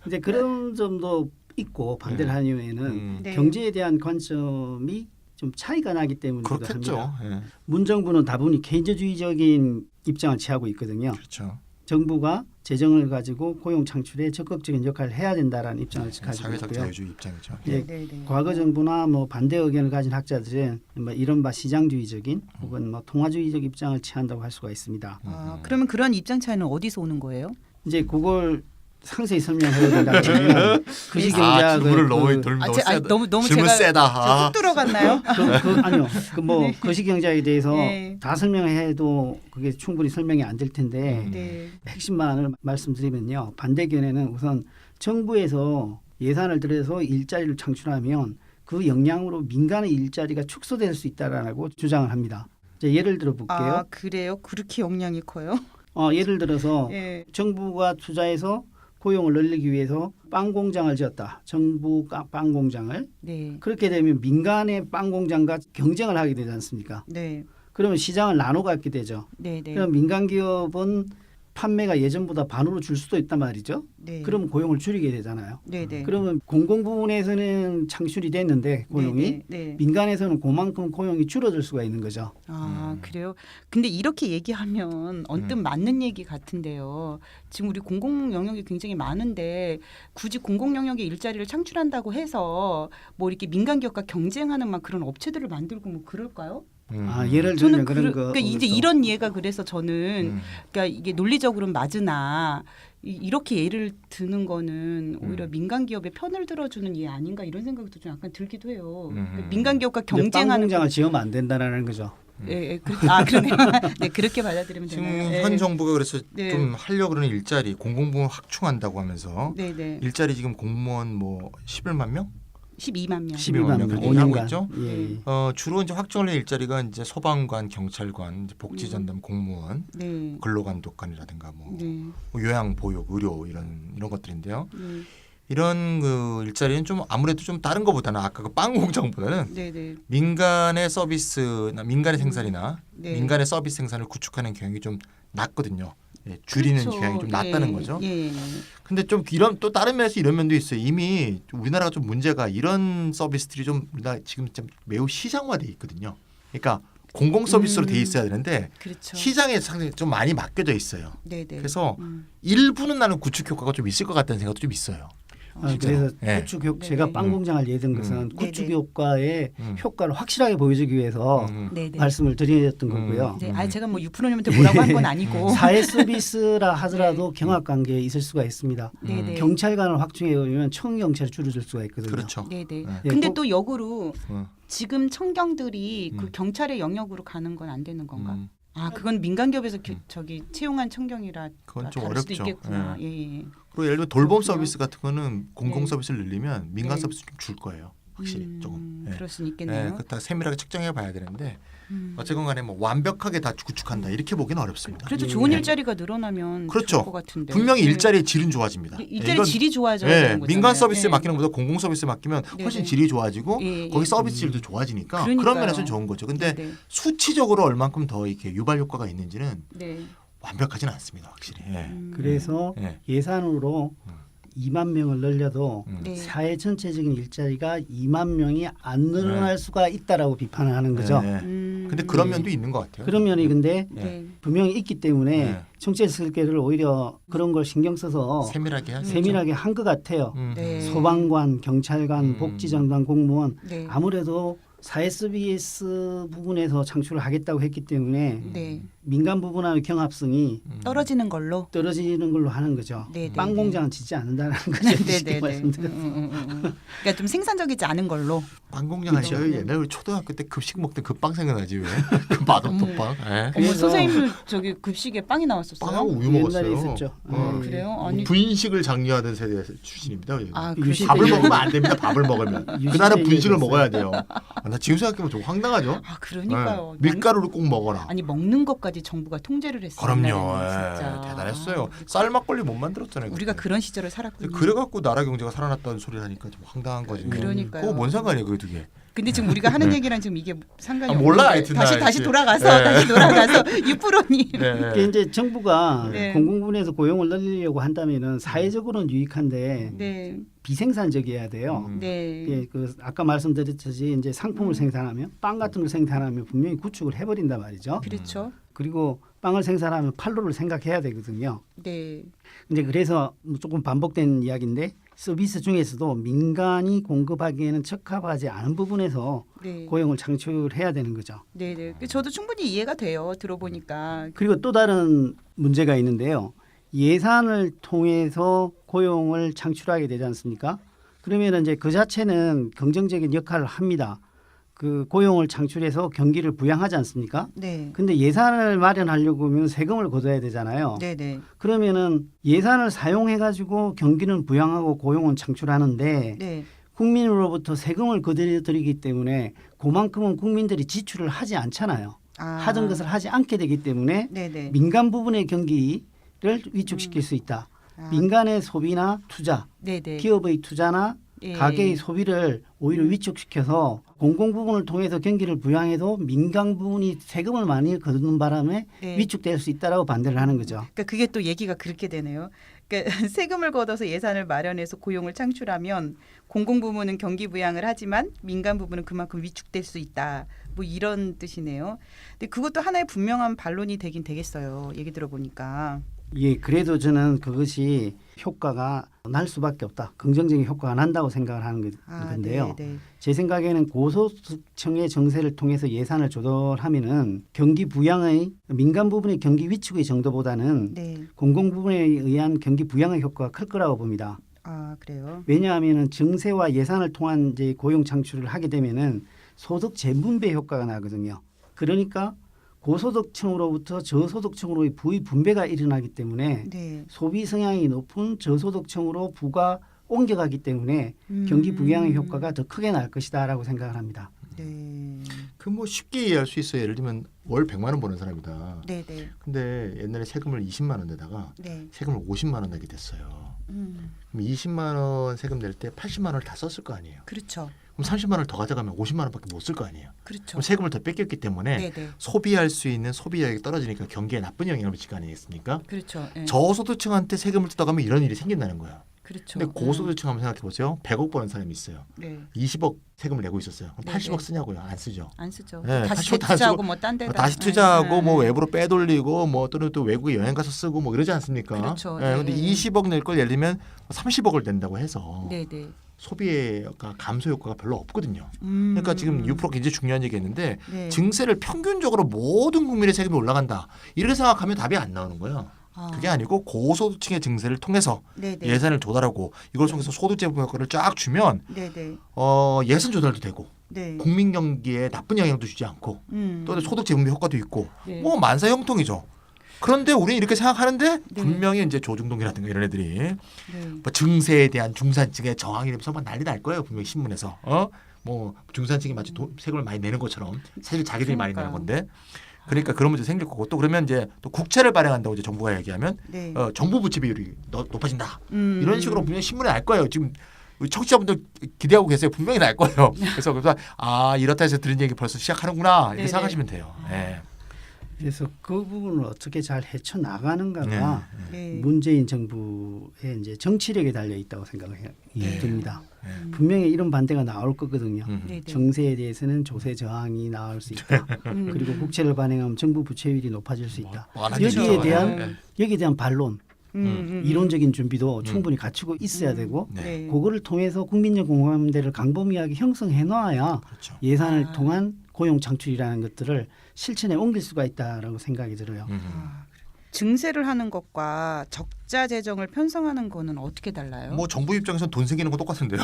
이제 그런 점도 있고 반대를 하는 이유에는 네. 경제에 대한 관점이 좀 차이가 나기 때문이기도 그렇겠죠. 합니다. 예. 문정부는 다분히 개인주의적인 입장을 취하고 있거든요. 그렇죠. 정부가 재정을 가지고 고용 창출에 적극적인 역할을 해야 된다라는 입장을 가지고 사회적 있고요. 자유주의 입장이죠. 예, 네, 네. 과거 정부나 뭐 반대 의견을 가진 학자들은 뭐 이른바 시장주의적인 혹은 뭐 통화주의적 입장을 취한다고 할 수가 있습니다. 그러면 그런 입장 차이는 어디서 오는 거예요? 이제 그걸 상세히 설명해야 된다면 거시경제학을 질문을 너무 제가 너무 질문 제가 세다. 훅 들어갔나요? 아니요. 그 뭐 거시경제학에 대해서 네. 다 설명해도 그게 충분히 설명이 안 될 텐데 네. 핵심만을 말씀드리면요. 반대견에는 우선 정부에서 예산을 들여서 일자리를 창출하면 그 영향으로 민간의 일자리가 축소될 수 있다라고 주장을 합니다. 이제 예를 들어 볼게요. 아 그래요? 그렇게 영향이 커요? 예를 들어서 예. 정부가 투자해서 고용을 늘리기 위해서 빵 공장을 지었다. 정부 빵 공장을. 네. 그렇게 되면 민간의 빵 공장과 경쟁을 하게 되지 않습니까? 네. 그러면 시장을 나눠 갖게 되죠. 네. 네. 그럼 민간 기업은 판매가 예전보다 반으로 줄 수도 있단 말이죠. 네. 그러면 고용을 줄이게 되잖아요. 네네. 그러면 공공 부문에서는 창출이 됐는데 고용이 네네. 네. 민간에서는 그만큼 고용이 줄어들 수가 있는 거죠. 아 그래요? 근데 이렇게 얘기하면 언뜻 맞는 얘기 같은데요. 지금 우리 공공 영역이 굉장히 많은데 굳이 공공 영역의 일자리를 창출한다고 해서 뭐 이렇게 민간 기업과 경쟁하는 막 그런 업체들을 만들고 뭐 그럴까요? 예를 저는 들면 그런 거. 그러니까 이제 이런 예가 그래서 저는 그러니까 이게 논리적으로는 맞으나 이렇게 예를 드는 거는 오히려 민간 기업의 편을 들어주는 예 아닌가 이런 생각도 좀 약간 들기도 해요. 그러니까 민간 기업과 경쟁하는 빵 공장을 지으면 안 된다라는 거죠. 예, 그러네요. 네, 그렇게 받아들이면 지금 되나요? 예. 현 정부가 그래서 네. 좀 하려고 그러는 일자리 공공부문 확충한다고 하면서 네, 네. 일자리 지금 공무원 뭐 11만 명? 12만 명. 12만 명 그렇게 5년간. 하고 있죠. 예. 주로 이제 확정을 한 일자리가 이제 소방관, 경찰관, 이제 복지전담 공무원, 네. 근로감독관이라든가 뭐 네. 요양, 보육, 의료 이런 것들인데요. 네. 이런 그 일자리는 좀 아무래도 좀 다른 것보다는 아까 그 빵 공장보다는 네, 네. 민간의 서비스나 민간의 생산이나 네. 민간의 서비스 생산을 구축하는 경향이 좀 낮거든요. 예, 줄이는 그렇죠. 경향이 좀 예, 낮다는 거죠. 예. 근데 좀 이런 또 다른 면에서 이런 면도 있어요. 이미 우리나라가 좀 문제가 이런 서비스들이 좀 우리나라 지금 좀 매우 시장화돼 있거든요. 그러니까 공공 서비스로 돼 있어야 되는데 그렇죠. 시장에 상당히 좀 많이 맡겨져 있어요. 네, 네. 그래서 일부는 나는 구축 효과가 좀 있을 것 같다는 생각도 좀 있어요. 그래서 네. 구축 효 네네. 제가 빵 공장을 예를 든 것은 구축 네네. 효과의 음. 효과를 확실하게 보여주기 위해서 네, 네. 말씀을 드렸던 거고요. 네. 아, 제가 뭐 유프로님한테 뭐라고 한 건 아니고. 사회 서비스라 하더라도 경합 관계에 있을 수가 있습니다. 네, 네. 경찰관을 확충해 보면 청경찰이 줄어들 수가 있거든요. 그렇죠. 네, 네. 네. 근데 꼭- 또 역으로 어. 지금 청경들이 그 경찰의 영역으로 가는 건 안 되는 건가? 음. 아, 그건 민간 기업에서 저기 채용한 청경이라 그건 좀 다를 수도 어렵죠. 있겠구나. 예, 예. 그리고 예를 들어 돌봄 그렇군요. 서비스 같은 거는 공공 네. 서비스를 늘리면 민간 네. 서비스 좀 줄 거예요. 확실히 조금. 예. 그럴 수는 예, 있겠네요. 그다 세밀하게 측정해 봐야 되는데 어쨌건 간에 뭐 완벽하게 다 구축한다 이렇게 보기는 어렵습니다. 그래도 예. 좋은 일자리가 늘어나면 그렇죠. 좋을 것 같은데. 분명히 네. 일자리의 질은 좋아집니다. 일자리 이건- 질이 좋아져야 예, 되는 거잖아요. 민간 서비스에 예. 맡기는 것보다 공공 서비스에 맡기면 네, 훨씬 네. 질이 좋아지고 예, 거기 예. 서비스 질도 좋아지니까 그러니까요. 그런 면에서는 좋은 거죠. 근데 네, 수치적으로 얼만큼 더 이렇게 유발 효과가 있는지는 네. 완벽하지는 않습니다. 확실히. 예. 그래서 예. 예산으로 2만 명을 늘려도 네. 사회 전체적인 일자리가 2만 명이 안 늘어날 수가 있다라고 비판을 하는 거죠. 네, 네. 근데 그런 면도 있는 것 같아요. 그런 면이 근데 네. 분명히 있기 때문에 네. 정책 설계를 오히려 그런 걸 신경 써서 세밀하게 하죠. 세밀하게 한 것 같아요. 네. 소방관, 경찰관, 복지전담 공무원 네. 아무래도 사회 서비스 부분에서 창출을 하겠다고 했기 때문에 네. 민간 부분하고의 경합성이 떨어지는 걸로. 떨어지는 걸로 하는 거죠. 네, 네, 빵 네. 공장은 짓지 않는다는 거죠. 네, 쉽게 네, 네. 말씀드려서. 그러니까 좀 생산적이지 않은 걸로. 빵 공장 그쵸. 하니까 옛날에 우리 초등학교 때 급식 먹던 그 빵 생각나지 왜? 그 맛없던 빵. 예. 어머 그래서- 선생님들 저기 급식에 빵이 나왔었어요. 빵하고 우유 옛날에 먹었어요. 있었죠. 아, 그래요? 아니 분식을 장려하던 세대 출신입니다. 아, 유시 그러시군요. 밥을 때- 먹으면 안 됩니다. 밥을 먹으면 유시 그날은 때 분식을 얘기했어요. 먹어야 돼요. 나 지금 생각해보면 좀 황당하죠. 아, 그러니까요. 예. 밀가루를 꼭 먹어라. 아니 먹는 것까지 정부가 통제를 했어요. 그럼요. 옛날에는 예. 진짜. 대단했어요. 아, 쌀 막걸리 못 만들었잖아요. 우리가 그때. 그런 시절을 살았군요. 그래갖고 나라 경제가 살아났다는 소리를 하니까 좀 황당한 거지. 그러니까요. 그거 뭔 상관이에요, 그 두 개. 근데 지금 우리가 하는 얘기랑 지금 이게 상관이 아, 몰라, 없는데 하여튼 다시 나 다시 이제. 돌아가서 네. 다시 돌아가서 유프로님. 이게 이제 정부가 네. 공공부문에서 고용을 늘리려고 한다면은 사회적으로는 유익한데 네. 비생산적이어야 돼요. 네. 예, 그 아까 말씀드렸듯이 이제 상품을 생산하면 빵 같은 걸 생산하면 분명히 구축을 해버린단 말이죠. 그렇죠. 그리고 빵을 생산하면 판로를 생각해야 되거든요. 네. 이제 그래서 조금 반복된 이야기인데 서비스 중에서도 민간이 공급하기에는 적합하지 않은 부분에서 네. 고용을 창출해야 되는 거죠. 네, 네. 저도 충분히 이해가 돼요. 들어보니까. 그리고 또 다른 문제가 있는데요. 예산을 통해서 고용을 창출하게 되지 않습니까? 그러면 이제 그 자체는 긍정적인 역할을 합니다. 그 고용을 창출해서 경기를 부양하지 않습니까? 네. 근데 예산을 마련하려고 하면 세금을 걷어야 되잖아요. 네, 네. 그러면은 예산을 사용해 가지고 경기는 부양하고 고용은 창출하는데 네. 국민으로부터 세금을 거둬들이기 때문에 그만큼은 국민들이 지출을 하지 않잖아요. 아. 하던 것을 하지 않게 되기 때문에 네, 네. 민간 부분의 경기를 위축시킬 수 있다. 아. 민간의 소비나 투자, 네, 네. 기업의 투자나 예. 가계의 소비를 오히려 위축시켜서 공공 부분을 통해서 경기를 부양해도 민간 부분이 세금을 많이 거두는 바람에 네. 위축될 수 있다라고 반대를 하는 거죠. 그러니까 그게 또 얘기가 그렇게 되네요. 그러니까 세금을 걷어서 예산을 마련해서 고용을 창출하면 공공 부문은 경기 부양을 하지만 민간 부문은 그만큼 위축될 수 있다. 뭐 이런 뜻이네요. 근데 그것도 하나의 분명한 반론이 되긴 되겠어요. 얘기 들어보니까. 예, 그래도 저는 그것이 효과가 날 수밖에 없다. 긍정적인 효과가 난다고 생각을 하는 건데요. 네. 제 생각에는 고소득층의 정세를 통해서 예산을 조절하면은 경기 부양의 민간 부분의 경기 위축의 정도보다는 네. 공공 부분에 의한 경기 부양의 효과가 클 거라고 봅니다. 아 그래요. 왜냐하면은 증세와 예산을 통한 이제 고용 창출을 하게 되면은 소득 재분배 효과가 나거든요. 그러니까 고소득층으로부터 저소득층으로의 부의 분배가 일어나기 때문에 네. 소비 성향이 높은 저소득층으로 부가 옮겨가기 때문에 경기 부양의 효과가 더 크게 날 것이다라고 생각을 합니다. 네. 그 뭐 쉽게 이해할 수 있어요. 예를 들면 월 100만 원 버는 사람이다. 네. 네. 근데 옛날에 세금을 20만 원 내다가 네. 세금을 50만 원 내게 됐어요. 그럼 20만 원 세금 낼 때 80만 원을 다 썼을 거 아니에요. 그렇죠. 그럼 30만 원을 더 가져가면 50만 원밖에 못 쓸 거 아니에요. 그렇죠. 그럼 세금을 더 뺏겼기 때문에 네네. 소비할 수 있는 소비력이 떨어지니까 경기에 나쁜 영향을 미칠 거 아니겠습니까? 그렇죠. 네. 저소득층한테 세금을 뜯어가면 이런 일이 생긴다는 거야. 그렇죠. 근데 고소득층 한번 생각해 보세요. 100억 버는 사람이 있어요. 네. 20억 세금을 내고 있었어요. 그럼 네네. 80억 쓰냐고요? 안 쓰죠. 안 쓰죠. 네, 다시 80억 다 투자하고 쓰고 뭐 딴 데다 다시 투자하고 네. 뭐 외부로 빼돌리고 뭐 또는 또 외국에 여행 가서 쓰고 뭐 이러지 않습니까? 그렇죠. 네, 근데 네. 20억 낼 걸 예를 들면 30억을 낸다고 해서 네네. 소비의 감소 효과가 별로 없거든요. 그러니까 지금 6% 굉장히 중요한 얘기했는데 네. 증세를 평균적으로 모든 국민의 세금이 올라간다. 이렇게 생각하면 답이 안 나오는 거예요. 아. 그게 아니고 고소득층의 증세를 통해서 네네. 예산을 조달하고 이걸 통해서 소득재분 효과를 쫙 주면 네네. 예산 조달도 되고 네. 국민 경기에 나쁜 영향도 주지 않고 또 소득재분배 효과도 있고 네. 뭐 만사형통이죠. 그런데 우리는 이렇게 생각하는데 네. 분명히 이제 조중동이라든가 이런 애들이 네. 뭐 증세에 대한 중산층의 저항이 되면서 막 난리 날 거예요. 분명히 신문에서 뭐 중산층이 마치 세금을 많이 내는 것처럼 사실 자기들이 많이 내는 건데 그러니까 그런 문제 생길 거고 또 그러면 이제 또 국채를 발행한다고 이제 정부가 얘기하면 네. 정부 부채 비율이 높아진다. 이런 식으로 분명히 신문에 날 거예요. 지금 우리 청취자분들 기대하고 계세요. 분명히 날 거예요. 그래서 이렇다 해서 들은 얘기 벌써 시작하는구나 이렇게 네네. 생각하시면 돼요. 네. 그래서 그 부분을 어떻게 잘 헤쳐 나가는가가 네. 문재인 정부의 이제 정치력에 달려 있다고 생각이 네. 듭니다. 네. 분명히 이런 반대가 나올 거거든요. 네네. 정세에 대해서는 조세 저항이 나올 수 있다. 그리고 국채를 발행하면 정부 부채율이 높아질 수 있다. 많아지죠. 여기에 대한 반론, 이론적인 준비도 충분히 갖추고 있어야 되고 네. 그거를 통해서 국민적 공감대를 강범위하게 형성해 놔야 그렇죠. 예산을 통한 고용 창출이라는 것들을 실천에 옮길 수가 있다라고 생각이 들어요. 증세를 하는 것과 적자 재정을 편성하는 거는 어떻게 달라요? 뭐 정부 입장에서는 돈 생기는 건 똑같은데요.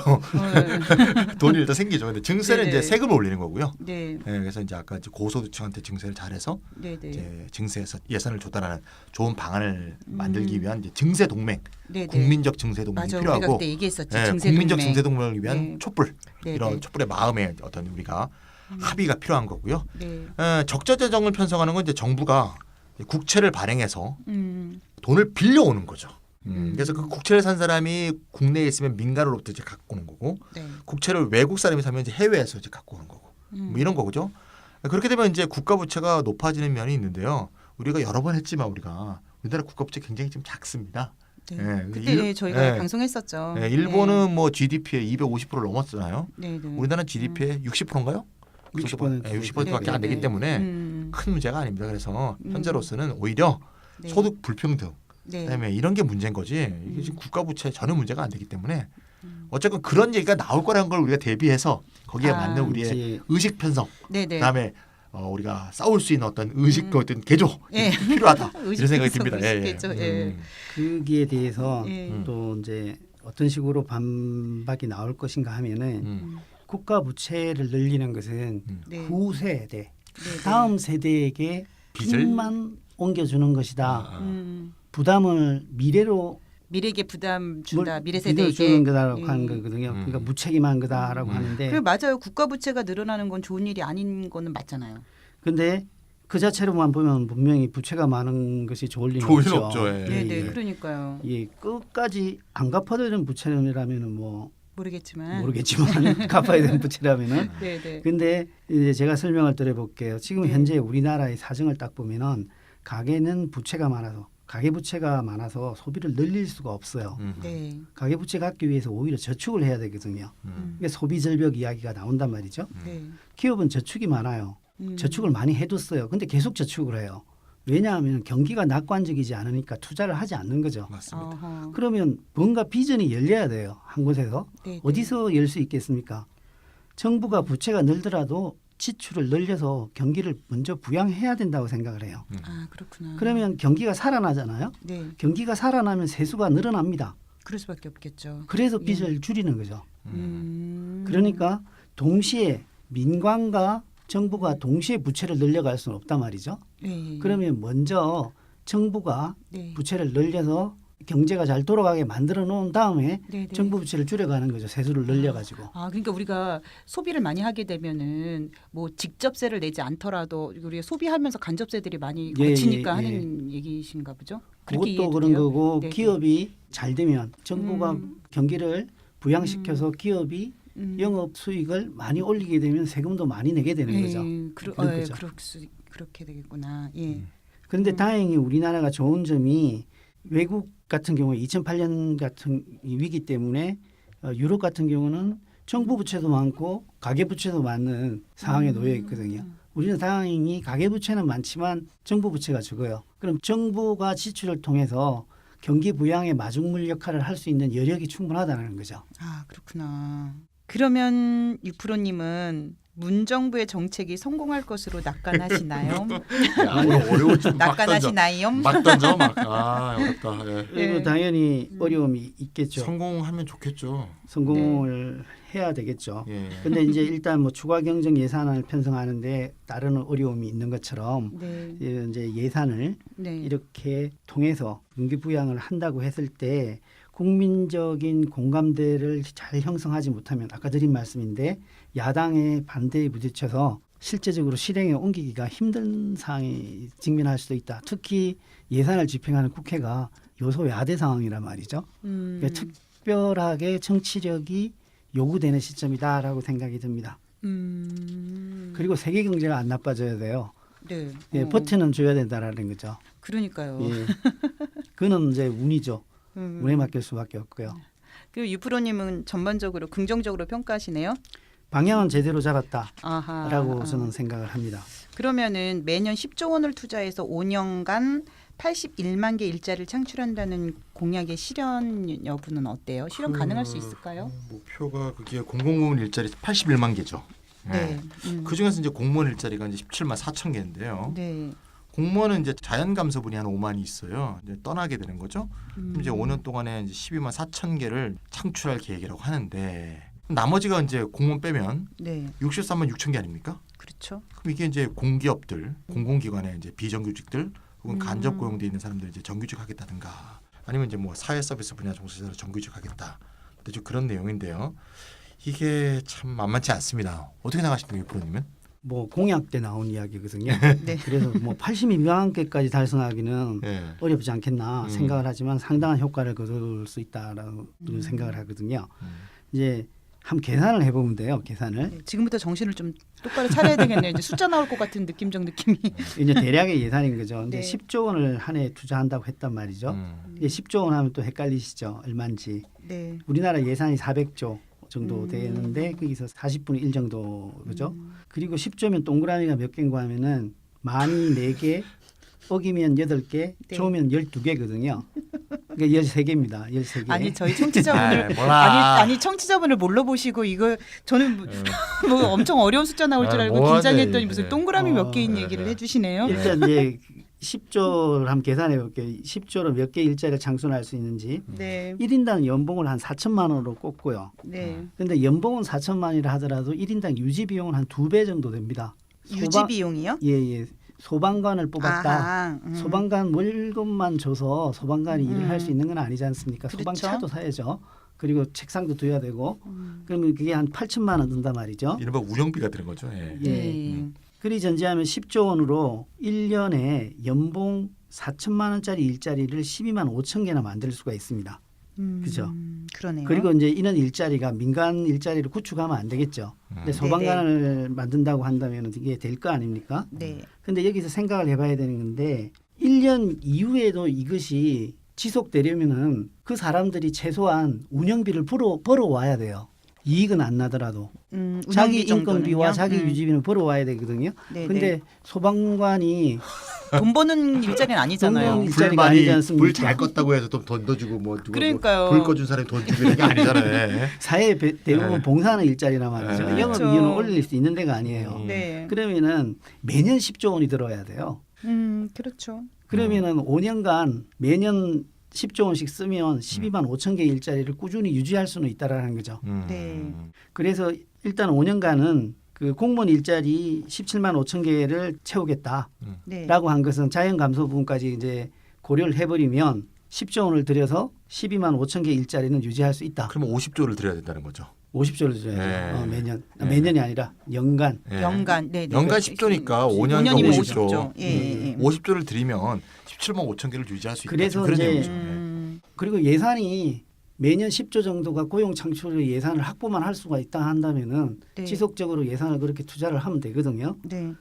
네. 돈이 일단 생기죠. 근데 증세는 네네. 이제 세금을 올리는 거고요. 네. 네, 그래서 이제 아까 이제 고소득층한테 증세를 잘해서 네네. 이제 증세에서 예산을 조달하는 좋은 방안을 만들기 위한 이제 증세 동맹, 네네. 국민적 증세 동맹이 맞아, 우리가 필요하고, 그때 얘기했었지. 네, 증세 국민적 동맹. 증세 동맹을 위한 네. 촛불 네네. 이런 촛불의 마음에 어떤 우리가 합의가 필요한 거고요. 네. 적자 재정을 편성하는 건 이제 정부가 국채를 발행해서 음. 돈을 빌려오는 거죠. 그래서 그 국채를 산 사람이 국내에 있으면 민간으로부터 이제 갖고 오는 거고, 네. 국채를 외국 사람이 사면 이제 해외에서 이제 갖고 오는 거고, 뭐 이런 거죠. 그렇게 되면 이제 국가 부채가 높아지는 면이 있는데요. 우리가 여러 번 했지만 우리나라 국가 부채 굉장히 좀 작습니다. 네. 예, 그때 저희가 방송했었죠. 네, 일본은 뭐 GDP의 250%를 넘었잖아요. 네. 네. 우리나라는 GDP의 60%인가요? 60%. 60%밖에 안 되기 때문에 큰 문제가 아닙니다. 그래서 현재로서는 오히려 네. 소득 불평등, 네. 그다음에 이런 게 문제인 거지. 이게 지금 국가 부채 전혀 문제가 안 되기 때문에 어쨌건 그런 얘기가 나올 거라는 걸 우리가 대비해서 거기에 맞는 우리의 이제 의식 편성, 네네. 그다음에 우리가 싸울 수 있는 어떤 의식 어떤 개조 예. 필요하다 의식 이런 생각이 편성, 듭니다. 의식 개조, 예. 거기에 대해서 예. 또 이제 어떤 식으로 반박이 나올 것인가 하면은 국가 부채를 늘리는 것은 네. 후세대, 네. 다음 세대에게 빚을? 빚만 옮겨주는 것이다. 음. 부담을 미래로 미래에게 부담 준다. 미래 주는 세대에게 거다라고 예. 하는 거거든요. 그러니까 무책임한 거다라고 하는데, 그래 맞아요. 국가 부채가 늘어나는 건 좋은 일이 아닌 거는 맞잖아요. 근데 그 자체로만 보면 분명히 부채가 많은 것이 좋을 리는 좋을 리는 없죠. 없죠. 예. 네네. 그러니까요. 끝까지 안 갚아도 되는 부채라면은 뭐 모르겠지만 갚아야 되는 부채라면은. 네네. 근데 이제 제가 설명을 드려볼게요. 지금 네. 현재 우리나라의 사정을 딱 보면은 가계는 가계 부채가 많아서 소비를 늘릴 수가 없어요. 네. 가계 부채 갚기 위해서 오히려 저축을 해야 되거든요. 그러니까 소비 절벽 이야기가 나온단 말이죠. 네. 기업은 저축이 많아요. 저축을 많이 해뒀어요. 근데 계속 저축을 해요. 왜냐하면 경기가 낙관적이지 않으니까 투자를 하지 않는 거죠. 맞습니다. 어허. 그러면 뭔가 비전이 열려야 돼요. 한 곳에서. 네, 네. 어디서 열 수 있겠습니까? 정부가 부채가 늘더라도 지출을 늘려서 경기를 먼저 부양해야 된다고 생각을 해요. 아 그렇구나. 그러면 경기가 살아나잖아요. 네. 경기가 살아나면 세수가 늘어납니다. 그럴 수밖에 없겠죠. 그래서 예. 빚을 줄이는 거죠. 음. 그러니까 동시에 민관과 정부가 동시에 부채를 늘려갈 수는 없단 말이죠. 네. 그러면 먼저 정부가 네. 부채를 늘려서 경제가 잘 돌아가게 만들어 놓은 다음에 네, 네. 정부 부채를 줄여가는 거죠. 세수를 늘려가지고. 아 그러니까 우리가 소비를 많이 하게 되면은 뭐 직접세를 내지 않더라도 우리가 소비하면서 간접세들이 많이 예, 거치니까 예, 예. 하는 얘기신가 보죠. 그것도 그렇게 이해해도 그런 돼요? 거고 네, 기업이 잘 되면 정부가 음. 경기를 부양시켜서 기업이 영업 수익을 많이 올리게 되면 세금도 많이 내게 되는 거죠. 그런 거죠. 그렇게 되겠구나. 예. 그런데 다행히 우리나라가 좋은 점이 외국 같은 경우에 2008년 같은 이 위기 때문에 유럽 같은 경우는 정부 부채도 많고 가계 부채도 많은 상황에 놓여 있거든요. 우리는 다행히 가계 부채는 많지만 정부 부채가 적어요. 그럼 정부가 지출을 통해서 경기 부양의 마중물 역할을 할 수 있는 여력이 충분하다는 거죠. 아 그렇구나. 그러면 유프로님은 문정부의 정책이 성공할 것으로 낙관하시나요? 야, 이거 어려워. 낙관하시나요? 막 던져 막. 아 어렵다. 예. 그리고 당연히 어려움이 있겠죠. 성공하면 좋겠죠. 성공을 해야 되겠죠. 예. 근데 이제 일단 뭐 추가 경정 예산을 편성하는데 다른 어려움이 있는 것처럼 네. 이제 예산을 네. 이렇게 통해서 경기 부양을 한다고 했을 때 국민적인 공감대를 잘 형성하지 못하면 아까 드린 말씀인데 야당의 반대에 부딪혀서 실제적으로 실행에 옮기기가 힘든 상황에 직면할 수도 있다. 특히 예산을 집행하는 국회가 여소야대 상황이란 말이죠. 그러니까 특별하게 정치력이 요구되는 시점이다라고 생각이 듭니다. 그리고 세계 경제가 안 나빠져야 돼요. 네. 예, 버티는 줘야 된다라는 거죠. 그러니까요. 예. 그는 이제 운이죠. 운에 맡길 수밖에 없고요. 그리고 유프로님은 전반적으로 긍정적으로 평가하시네요. 방향은 제대로 잡았다라고 아하. 저는 생각을 합니다. 그러면은 매년 10조 원을 투자해서 5년간 81만 개 일자리를 창출한다는 공약의 실현 여부는 어때요? 실현 가능할 수 있을까요? 목표가 그게 공공부문 일자리 81만 개죠. 네. 그 중에서 이제 공무원 일자리가 이제 17만 4천 개인데요. 네. 공무원은 이제 자연 감소분이 한 5만이 있어요. 이제 떠나게 되는 거죠. 그럼 이제 5년 동안에 이제 12만 4천 개를 창출할 계획이라고 하는데 나머지가 이제 공무원 빼면 네. 63만 6천 개 아닙니까? 그렇죠. 그럼 이게 이제 공기업들, 공공기관의 이제 비정규직들 혹은 간접 고용돼 있는 사람들 이제 정규직 하겠다든가 아니면 이제 뭐 사회 서비스 분야 종사자로 정규직 하겠다. 좀 그런 내용인데요. 이게 참 만만치 않습니다. 어떻게 생각하십니까, 유프로님은? 뭐 공약 때 나온 이야기거든요. 네. 그래서 뭐 82만 개까지 달성하기는 네. 어렵지 않겠나 생각을 하지만 상당한 효과를 거둘 수 있다라고 생각을 하거든요. 이제 한번 계산을 해보면 돼요. 계산을. 네, 지금부터 정신을 좀 똑바로 차려야 되겠네요. 이제 숫자 나올 것 같은 느낌적 느낌이. 이제 대략의 예산인 거죠. 근데 네. 10조 원을 한 해 투자한다고 했단 말이죠. 이게 10조 원 하면 또 헷갈리시죠. 얼마인지. 네. 우리나라 예산이 400조 정도 되는데 거기서 40분의 1 정도죠. 그리고 10조면 동그라미가 몇 개인가 하면은 많이 4개, 억이면 8개, 네. 조면 12개거든요. 그러니까 13개입니다. 13개. 아니 저희 청취자분을 아이, 몰라. 아니 청취자분을 뭘로 보시고 이거 저는 뭐 엄청 어려운 숫자 나올 줄 아, 알고 뭐 긴장했더니 하네, 무슨 이게. 동그라미 몇 개인 얘기를 해주시네요. 일단 이제 10조를 한번 계산해 볼게요. 10조로 몇 개 일자리를 창출할 수 있는지. 네. 1인당 연봉을 한 4천만 원으로 꼽고요. 네. 그런데 연봉은 4천만 원이라 하더라도 1인당 유지 비용은 한 2배 정도 됩니다. 유지 비용이요? 예. 소방관을 뽑았다. 아하, 소방관 월급만 줘서 소방관이 일을 할 수 있는 건 아니지 않습니까? 그렇죠. 소방차도 사야죠. 그리고 책상도 둬야 되고. 그러면 그게 한 8천만 원 든단 말이죠. 이른바 운영비가 드는 거죠. 예. 예. 네. 그리 전제하면 10조 원으로 1년에 연봉 4천만 원짜리 일자리를 12만 5천 개나 만들 수가 있습니다. 그죠? 그러네요. 그리고 이제 이런 일자리가 민간 일자리를 구축하면 안 되겠죠. 근데 소방관을 만든다고 한다면 이게 될 거 아닙니까? 네. 근데 여기서 생각을 해봐야 되는 건데 1년 이후에도 이것이 지속되려면은 그 사람들이 최소한 운영비를 벌어와야 돼요. 이익은 안 나더라도 자기 운영비 정도는요? 인건비와 자기 유지비는 벌어와야 되거든요. 네, 근데 소방관이 돈 버는 일자리는 아니잖아요. 돈 일자리가 아니지 않습니까? 불잘 껐다고 해서 좀 돈 더 주고 뭐 누가 그러니까요. 불 꺼준 사람이 돈 주고 이런 게 아니잖아요. 사회 대부분 네. 봉사하는 일자리란 말이죠. 네. 영업 그렇죠. 이윤을 올릴 수 있는 데가 아니에요. 네. 그러면은 매년 10조 원이 들어야 돼요. 그렇죠. 그러면은 5년간 매년 10조 원씩 쓰면 12만 5천 개 일자리를 꾸준히 유지할 수는 있다라는 거죠. 네. 그래서 일단 5년간은 그 공무원 일자리 17만 5천 개를 채우겠다라고 네. 한 것은 자연 감소 부분까지 이제 고려를 해버리면 10조 원을 들여서 12만 5천 개 일자리는 유지할 수 있다. 그러면 50조를 드려야 된다는 거죠. 50조를 줘야 네. 돼요. 매년. 네. 매년이 아니라 연간. 예. 연간. 네, 네. 연간 10조니까 5년이면 5년이면 50조. 50조. 예, 예. 50조를 드리면 17만 5천 개를 유지할 수 있다. 그래서 그런 이제 내용이죠. 예. 그리고 예산이 매년 10조 정도가 고용 창출의 예산을 확보만 할 수가 있다 한다면은 네. 지속적으로 예산을 그렇게 투자를 하면 되거든요. 네.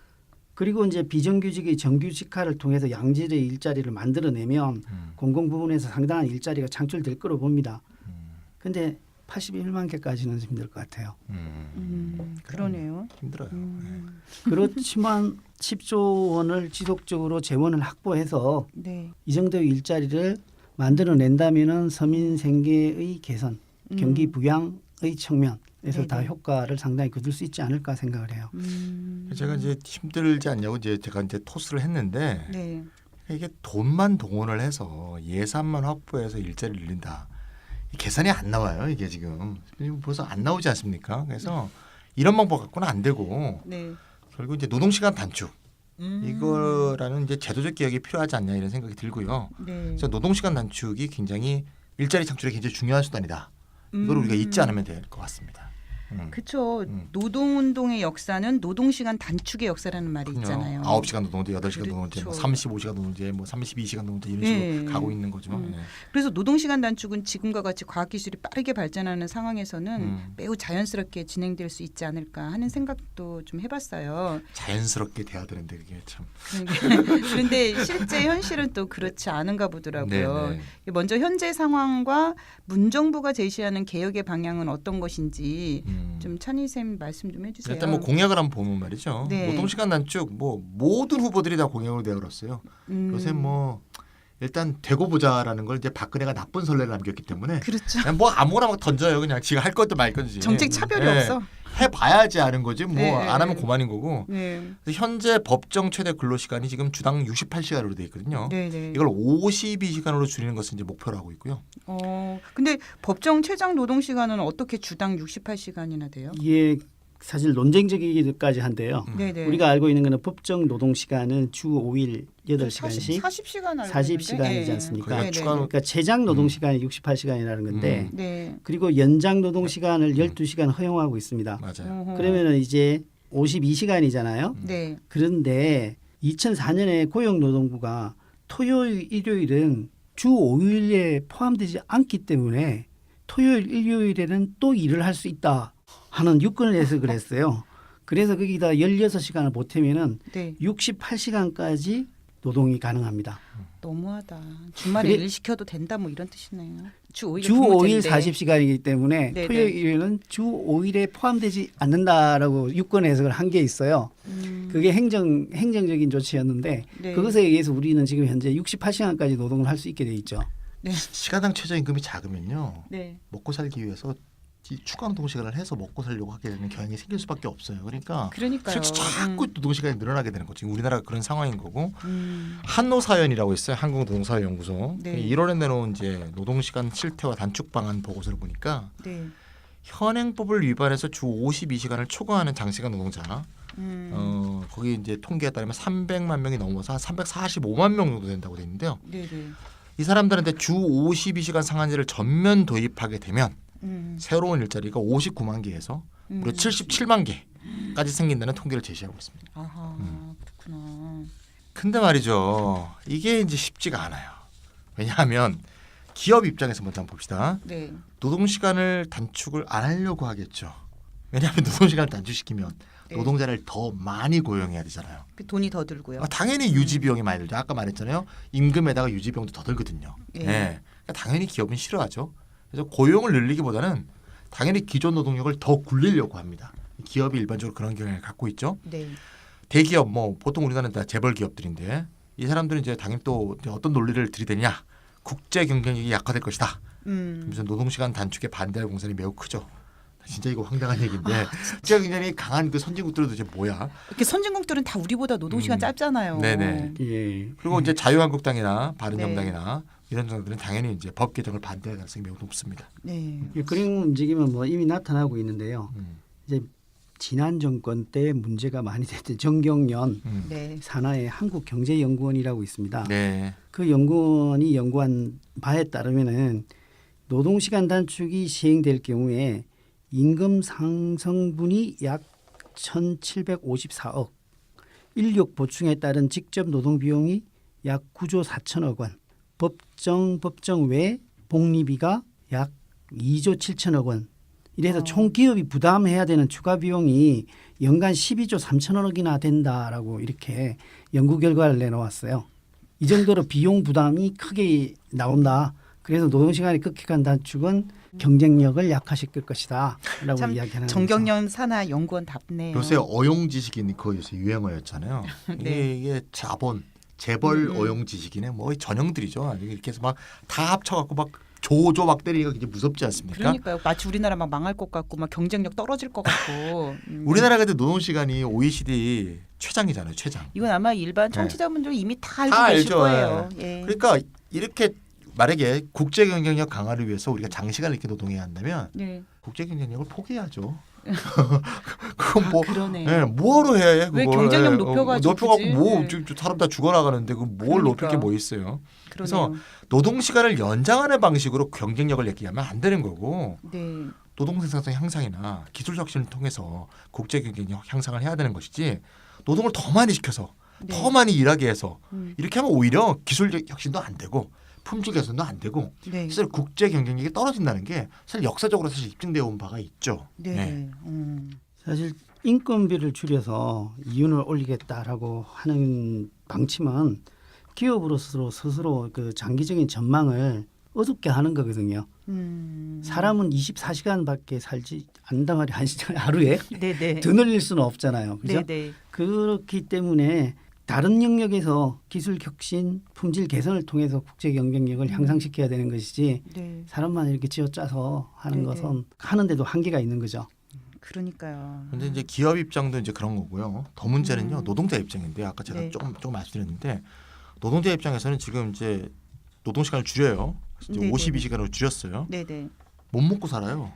그리고 이제 비정규직의 정규직화를 통해서 양질의 일자리를 만들어내면 공공 부문에서 상당한 일자리가 창출될 거로 봅니다. 근데 81만 개까지는 힘들 것 같아요. 그러네요. 힘들어요. 그렇지만 10조 원을 지속적으로 재원을 확보해서 네. 이 정도의 일자리를 만들어낸다면은 서민 생계의 개선, 경기 부양의 측면에서 네네. 다 효과를 상당히 거둘 수 있지 않을까 생각을 해요. 제가 이제 힘들지 않냐고 이제 제가 이제 토스를 했는데 네. 이게 돈만 동원을 해서 예산만 확보해서 일자리를 늘린다. 이 계산이 안 나와요. 이게 지금 벌써 안 나오지 않습니까? 그래서 이런 방법 갖고는 안 되고 네. 결국 이제 노동시간 단축 이거라는 이제 제도적 개혁이 필요하지 않냐 이런 생각이 들고요. 네. 그래서 노동시간 단축이 굉장히 일자리 창출에 굉장히 중요한 수단이다. 이걸 우리가 잊지 않으면 될 것 같습니다. 그렇죠. 노동운동의 역사는 노동시간 단축의 역사라는 말이 있잖아요. 9시간 노동제, 8시간 노동제, 뭐 그렇죠. 35시간 노동제, 뭐 32시간 노동제 이런 식으로 네. 가고 있는 거죠. 예. 그래서 노동시간 단축은 지금과 같이 과학기술이 빠르게 발전하는 상황에서는 매우 자연스럽게 진행될 수 있지 않을까 하는 생각도 좀 해봤어요. 자연스럽게 돼야 되는데 그게 참. 그런데 실제 현실은 또 그렇지 않은가 보더라고요. 네, 네. 먼저 현재 상황과 문정부가 제시하는 개혁의 방향은 어떤 것인지 좀 찬희쌤 말씀 좀 해주세요. 일단 뭐 공약을 한번 보면 말이죠. 네. 노동시간 단축 뭐 모든 후보들이 다 공약을 내걸었어요. 요새 뭐 일단 되고 보자라는 걸 이제 박근혜가 나쁜 선례를 남겼기 때문에 그렇죠. 그냥 뭐 아무거나 막 던져요. 그냥 지가 할 것도 말 건지. 정책 차별이 네. 없어. 해봐야지 아는 거지 뭐 네, 안 하면 네. 고만인 거고. 네. 그래서 현재 법정 최대 근로시간이 지금 주당 68시간으로 돼 있거든요. 네. 이걸 52시간으로 줄이는 것을 이제 목표로 하고 있고요. 근데 법정 최장 노동 시간은 어떻게 주당 68시간이나 돼요? 이게 사실 논쟁적이기까지 한데요. 네네. 우리가 알고 있는 거는 법정 노동 시간은 주 5일 8시간씩 40시간 알고 40시간이지 않습니까? 거기가 추가 그러니까 최장 노동 시간이 68시간이라는 건데 네. 그리고 연장 노동 시간을 12시간 허용하고 있습니다. 맞아요. 그러면은 이제 52시간이잖아요. 네. 그런데 2004년에 고용노동부가 토요일, 일요일은 주 5일에 포함되지 않기 때문에 토요일, 일요일에는 또 일을 할 수 있다 하는 유권을 내서 그랬어요. 그래서 거기다 16시간을 보태면은 네. 68시간까지 노동이 가능합니다. 너무하다. 주말에 그래- 일 시켜도 된다 뭐 이런 뜻이네요. 주 5일 주 5일 40시간이기 때문에 네네. 토요일, 일요일은 주 5일에 포함되지 않는다라고 유권 해석을 한 게 있어요. 그게 행정적인 조치였는데 네. 그것에 의해서 우리는 지금 현재 68시간까지 노동을 할 수 있게 돼 있죠. 시간당 최저임금이 작으면요. 네. 먹고 살기 위해서 이 추가 노동시간을 해서 먹고 살려고 하게 되는 경향이 생길 수밖에 없어요. 그러니까 그러니까요. 실제 자꾸 노동시간이 늘어나게 되는 거죠. 지금 우리나라가 그런 상황인 거고 음. 한노사연이라고 있어요. 한국노동사회연구소. 네. 1월에 내놓은 이제 노동시간 실태와 단축 방안 보고서를 보니까 네. 현행법을 위반해서 주 52시간을 초과하는 장시간 노동자 거기 이제 통계에 따르면 300만 명이 넘어서 한 345만 명 정도 된다고 돼 있는데요. 네네. 이 사람들한테 주 52시간 상한제를 전면 도입하게 되면 새로운 일자리가 59만 개에서 무려 77만 개까지 생긴다는 통계를 제시하고 있습니다. 아하 그렇구나. 근데 말이죠. 이게 이제 쉽지가 않아요. 왜냐하면 기업 입장에서 먼저 한번 봅시다. 네. 노동 시간을 단축을 안 하려고 하겠죠. 왜냐하면 노동 시간을 단축시키면 네. 노동자를 더 많이 고용해야 되잖아요. 그 돈이 더 들고요. 당연히 유지 비용이 많이 들죠. 아까 말했잖아요. 임금에다가 유지 비용도 더 들거든요. 예. 예. 그러니까 당연히 기업은 싫어하죠. 그래서 고용을 늘리기보다는 당연히 기존 노동력을 더 굴리려고 합니다. 기업이 일반적으로 그런 경향을 갖고 있죠. 네. 대기업 뭐 보통 우리나라는 다 재벌 기업들인데 이 사람들은 이제 당연히 또 어떤 논리를 들이대냐. 국제 경쟁력이 약화될 것이다. 그래서 노동 시간 단축에 반대할 공산이 매우 크죠. 진짜 이거 황당한 얘기인데 국제 경쟁력이 강한 그 선진국들은 도대체 뭐야? 이렇게 선진국들은 다 우리보다 노동 시간 짧잖아요. 네네. 예. 그리고 이제 자유한국당이나 바른정당이나 네. 이런 정당들은 당연히 이제 법 개정을 반대할 가능성이 매우 높습니다. 네. 그런 움직임은 뭐 이미 나타나고 있는데요. 음. 이제 지난 정권 때 문제가 많이 됐던 정경련 네. 산하의 한국경제연구원이라고 있습니다. 네. 그 연구원이 연구한 바에 따르면은 노동시간 단축이 시행될 경우에 임금 상승분이 약 1,754억, 인력 보충에 따른 직접 노동 비용이 약 9조 4천억 원, 법정 외 복리비가 약 2조 7천억 원. 이래서 총 기업이 부담해야 되는 추가 비용이 연간 12조 3천억이나 된다라고 이렇게 연구 결과를 내놓았어요. 이 정도로 비용 부담이 크게 나온다. 그래서 노동시간의 급격한 단축은 경쟁력을 약화시킬 것이다라고 참 이야기하는 거죠. 정경련 산하 연구원 답네요. 요새 어용 지식이 거의 요새 유행어였잖아요. 네. 이게 자본, 재벌 어용 지식이네 뭐 전형들이죠. 이렇게 해서 막 다 합쳐갖고 막 조조 막 때리기가 굉장히 무섭지 않습니까? 그러니까요. 마치 우리나라 막 망할 것 같고 막 경쟁력 떨어질 것 같고. 우리나라가 근데 노동 시간이 OECD 최장이잖아요. 최장. 이건 아마 일반 네. 청취자분들 이미 다 알고 다 계실 알죠. 거예요. 예. 그러니까 이렇게 만약에 국제 경쟁력 강화를 위해서 우리가 장시간을 이렇게 노동해야 한다면 네. 국제 경쟁력을 포기해야죠. 그건 뭐 그러네. 예, 뭐하러 해? 왜 그걸. 경쟁력 예, 높여가지고 높여갖고 굳이? 뭐 네. 사람 다 죽어나가는데 그 뭘 높일 그러니까. 게 뭐 있어요? 그러네요. 그래서 노동 시간을 연장하는 방식으로 경쟁력을 얘기하면 안 되는 거고 네. 노동 생산성 향상이나 기술 혁신을 통해서 국제 경쟁력 향상을 해야 되는 것이지 노동을 더 많이 시켜서 네. 더 많이 일하게 해서 음. 이렇게 하면 오히려 기술 혁신도 안 되고 품질 개선도 안 되고 네. 사실 국제 경쟁력이 떨어진다는 게 사실 역사적으로 사실 입증되어 온 바가 있죠. 네. 사실 인건비를 줄여서 이윤을 올리겠다라고 하는 방침은 기업으로서 스스로 그 장기적인 전망을 어둡게 하는 거거든요. 사람은 24시간밖에 살지 않단 말이에요. 하루에 네네. 더 늘릴 수는 없잖아요. 그죠? 네네. 그렇기 때문에 다른 영역에서 기술 혁신, 품질 개선을 통해서 국제 경쟁력을 향상시켜야 되는 것이지 네. 사람만 이렇게 쥐어짜서 하는 네네. 것은 하는데도 한계가 있는 거죠. 그러니까요. 근데 이제 기업 입장도 이제 그런 거고요. 더 문제는요. 노동자 입장인데 아까 제가 네. 조금 말씀드렸는데 노동자 입장에서는 지금 이제 노동 시간을 줄여요. 이제 네네. 52시간으로 줄였어요. 네네. 못 먹고 살아요.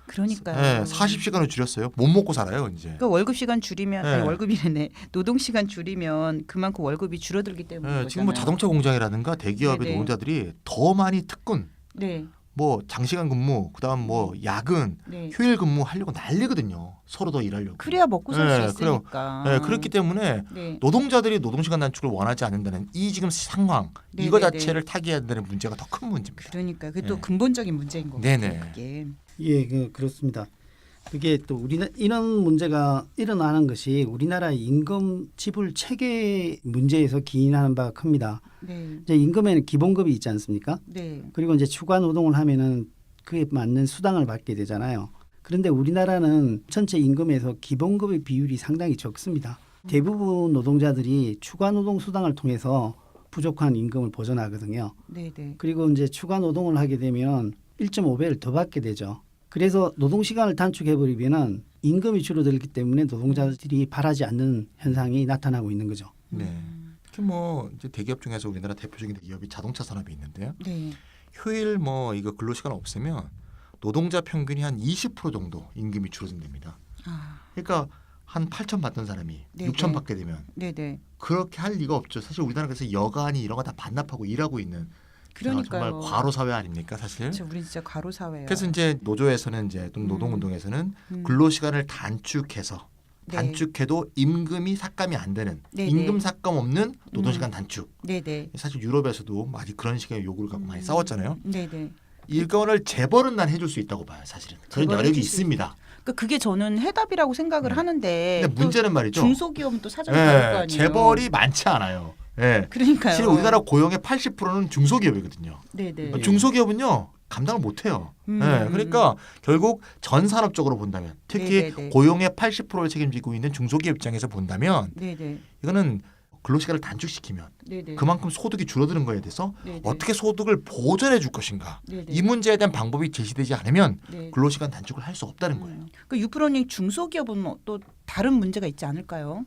그러니까요. 네, 40시간을 줄였어요. 못 먹고 살아요, 이제. 그러니까 월급 시간 줄이면 네. 아니, 월급이네. 노동 시간 줄이면 그만큼 월급이 줄어들기 때문에. 네, 지금 뭐 자동차 공장이라든가 대기업의 네네. 노동자들이 더 많이 특근, 네. 뭐 장시간 근무, 그다음 뭐 야근, 네. 휴일 근무 하려고 난리거든요. 서로 더 일하려고. 그래야 먹고 살 수 네, 있으니까. 네, 그렇기 때문에 네. 노동자들이 노동시간 단축을 원하지 않는다는 이 지금 상황 네네네. 이거 자체를 타개해야 되는 문제가 더 큰 문제입니다. 그러니까 그게 또 네. 근본적인 문제인 거예요. 네네. 그게. 예, 그렇습니다. 그게 또 이런 문제가 일어나는 것이 우리나라 임금 지불 체계 문제에서 기인하는 바가 큽니다. 네. 이제 임금에는 기본급이 있지 않습니까? 네. 그리고 이제 추가 노동을 하면은 그에 맞는 수당을 받게 되잖아요. 그런데 우리나라는 전체 임금에서 기본급의 비율이 상당히 적습니다. 대부분 노동자들이 추가 노동 수당을 통해서 부족한 임금을 보전하거든요. 네. 네. 그리고 이제 추가 노동을 하게 되면 1.5배를 더 받게 되죠. 그래서 노동 시간을 단축해 버리면은 임금이 줄어들기 때문에 노동자들이 바라지 않는 현상이 나타나고 있는 거죠. 네. 특히 뭐 이제 대기업 중에서 우리나라 대표적인 기업이 자동차 산업이 있는데요. 네. 휴일 뭐 이거 근로 시간 없으면 노동자 평균이 한 20% 정도 임금이 줄어든답니다. 아. 그러니까 한 8천 받던 사람이 네네. 6천 받게 되면 네. 네. 그렇게 할 리가 없죠. 사실 우리나라에서 여간이 이런 거 다 반납하고 일하고 있는 그러니까요. 정말 과로 사회 아닙니까 사실. 그렇죠. 우리 진짜 과로 사회예요. 그래서 이제 노조에서는 이제 또는 노동운동에서는 근로 시간을 단축해서 네. 단축해도 임금이 삭감이 안 되는 네, 임금 네. 삭감 없는 노동시간 단축. 네네. 사실 유럽에서도 많이 그런 식의 요구를 갖고 많이 싸웠잖아요. 네네. 이거를 재벌은 난 해줄 수 있다고 봐요. 사실은 그런 재벌은 여력이 해줄 수 있습니다. 그러니까 그게 저는 해답이라고 생각을 네. 하는데 근데 문제는 말이죠. 중소기업은 또 사정이 다를 거 아니에요. 재벌이 많지 않아요. 예. 그러니까요. 사실 우리나라 고용의 80%는 중소기업이거든요. 네네. 중소기업은요 감당을 못해요. 음. 그러니까 결국 전 산업적으로 본다면 특히 네네네. 고용의 80%를 책임지고 있는 중소기업 입장에서 본다면 네네. 이거는 근로시간을 단축시키면 네네. 그만큼 소득이 줄어드는 거에 대해서 네네. 어떻게 소득을 보전해 줄 것인가 네네. 이 문제에 대한 방법이 제시되지 않으면 네. 근로시간 단축을 할 수 없다는 거예요. 그 유프로님 중소기업은 또 다른 문제가 있지 않을까요?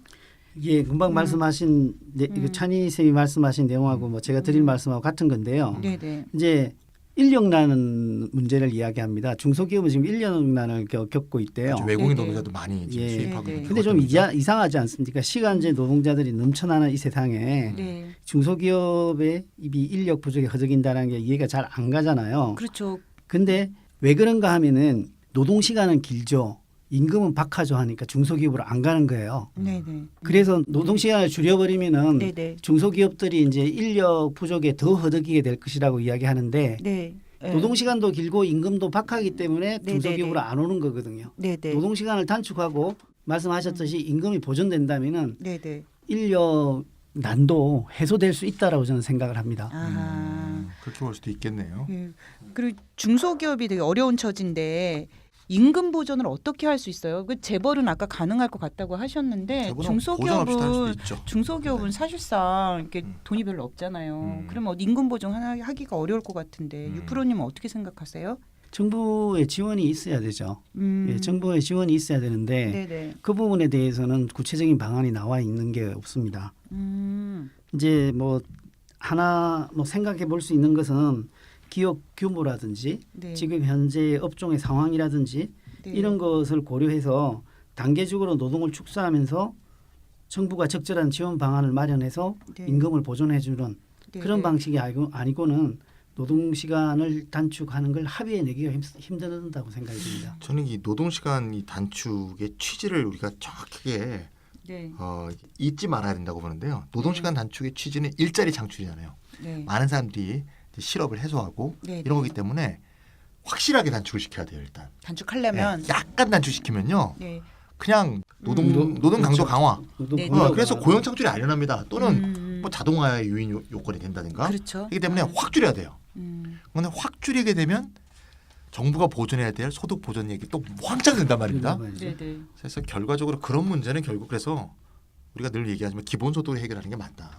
예, 금방 말씀하신 이거 찬희 선생님이 말씀하신 내용하고 뭐 제가 드린 말씀하고 같은 건데요. 네네. 이제 인력난은 문제를 이야기합니다. 중소기업은 지금 인력난을 겪고 있대요. 외국인 네네. 노동자도 많이 지금 예. 수입하고 네네. 있는 근데 좀 거거든요. 이상하지 않습니까? 시간제 노동자들이 넘쳐나는 이 세상에 네. 중소기업의 이 인력 부족이 허덕인다는 게 이해가 잘 안 가잖아요. 그렇죠. 근데 왜 그런가 하면은 노동 시간은 길죠. 임금은 박하죠 하니까 중소기업으로 안 가는 거예요. 네네. 그래서 노동 시간을 줄여버리면은 네네. 중소기업들이 이제 인력 부족에 더 허덕이게 될 것이라고 이야기하는데 네. 노동 시간도 길고 임금도 박하기 때문에 네네네. 중소기업으로 안 오는 거거든요. 네네. 노동 시간을 단축하고 말씀하셨듯이 임금이 보존된다면은 네네. 인력 난도 해소될 수 있다라고 저는 생각을 합니다. 아. 그렇게 볼 수도 있겠네요. 예. 그리고 중소기업이 되게 어려운 처지인데 임금 보전을 어떻게 할 수 있어요? 그 재벌은 아까 가능할 것 같다고 하셨는데 재벌은 보장 없이 할 수도 있죠. 중소기업은 사실상 이렇게 돈이 별로 없잖아요. 그러면 임금 보전 하기가 어려울 것 같은데 유프로님은 어떻게 생각하세요? 정부의 지원이 있어야 되죠. 예, 정부의 지원이 있어야 되는데 네네. 그 부분에 대해서는 구체적인 방안이 나와 있는 게 없습니다. 이제 뭐 하나 뭐 생각해 볼 수 있는 것은 기업 규모라든지 네. 지금 현재 업종의 상황이라든지 네. 이런 것을 고려해서 단계적으로 노동을 축소하면서 정부가 적절한 지원 방안을 마련해서 네. 임금을 보존해 주는 네, 그런 네. 방식이 아니고는 노동 시간을 단축하는 걸 합의해 내기가 힘들다고 생각이 듭니다. 저는 이 노동시간 이 단축의 취지를 우리가 정확하게 네. 잊지 말아야 된다고 보는데요. 노동시간 단축의 취지는 일자리 창출이잖아요. 네. 많은 사람들이 이제 실업을 해소하고 네, 이런 네. 거기 때문에 확실하게 단축을 시켜야 돼요. 일단 단축하려면 약간 단축시키면요. 네. 그냥 노동 강도 그렇죠. 강화. 네, 그래서 고용 창출이 아련합니다. 또는 뭐 자동화의 유인 요건이 된다든가. 그렇죠. 그렇기 때문에 확 줄여야 돼요. 그런데 확 줄이게 되면 정부가 보존해야 될 소득 보존 얘기 또 왕창 된단 말입니다. 네, 네. 그래서 결과적으로 그런 문제는 결국 그래서 우리가 늘 얘기하지만 기본소득을 해결하는 게 맞다.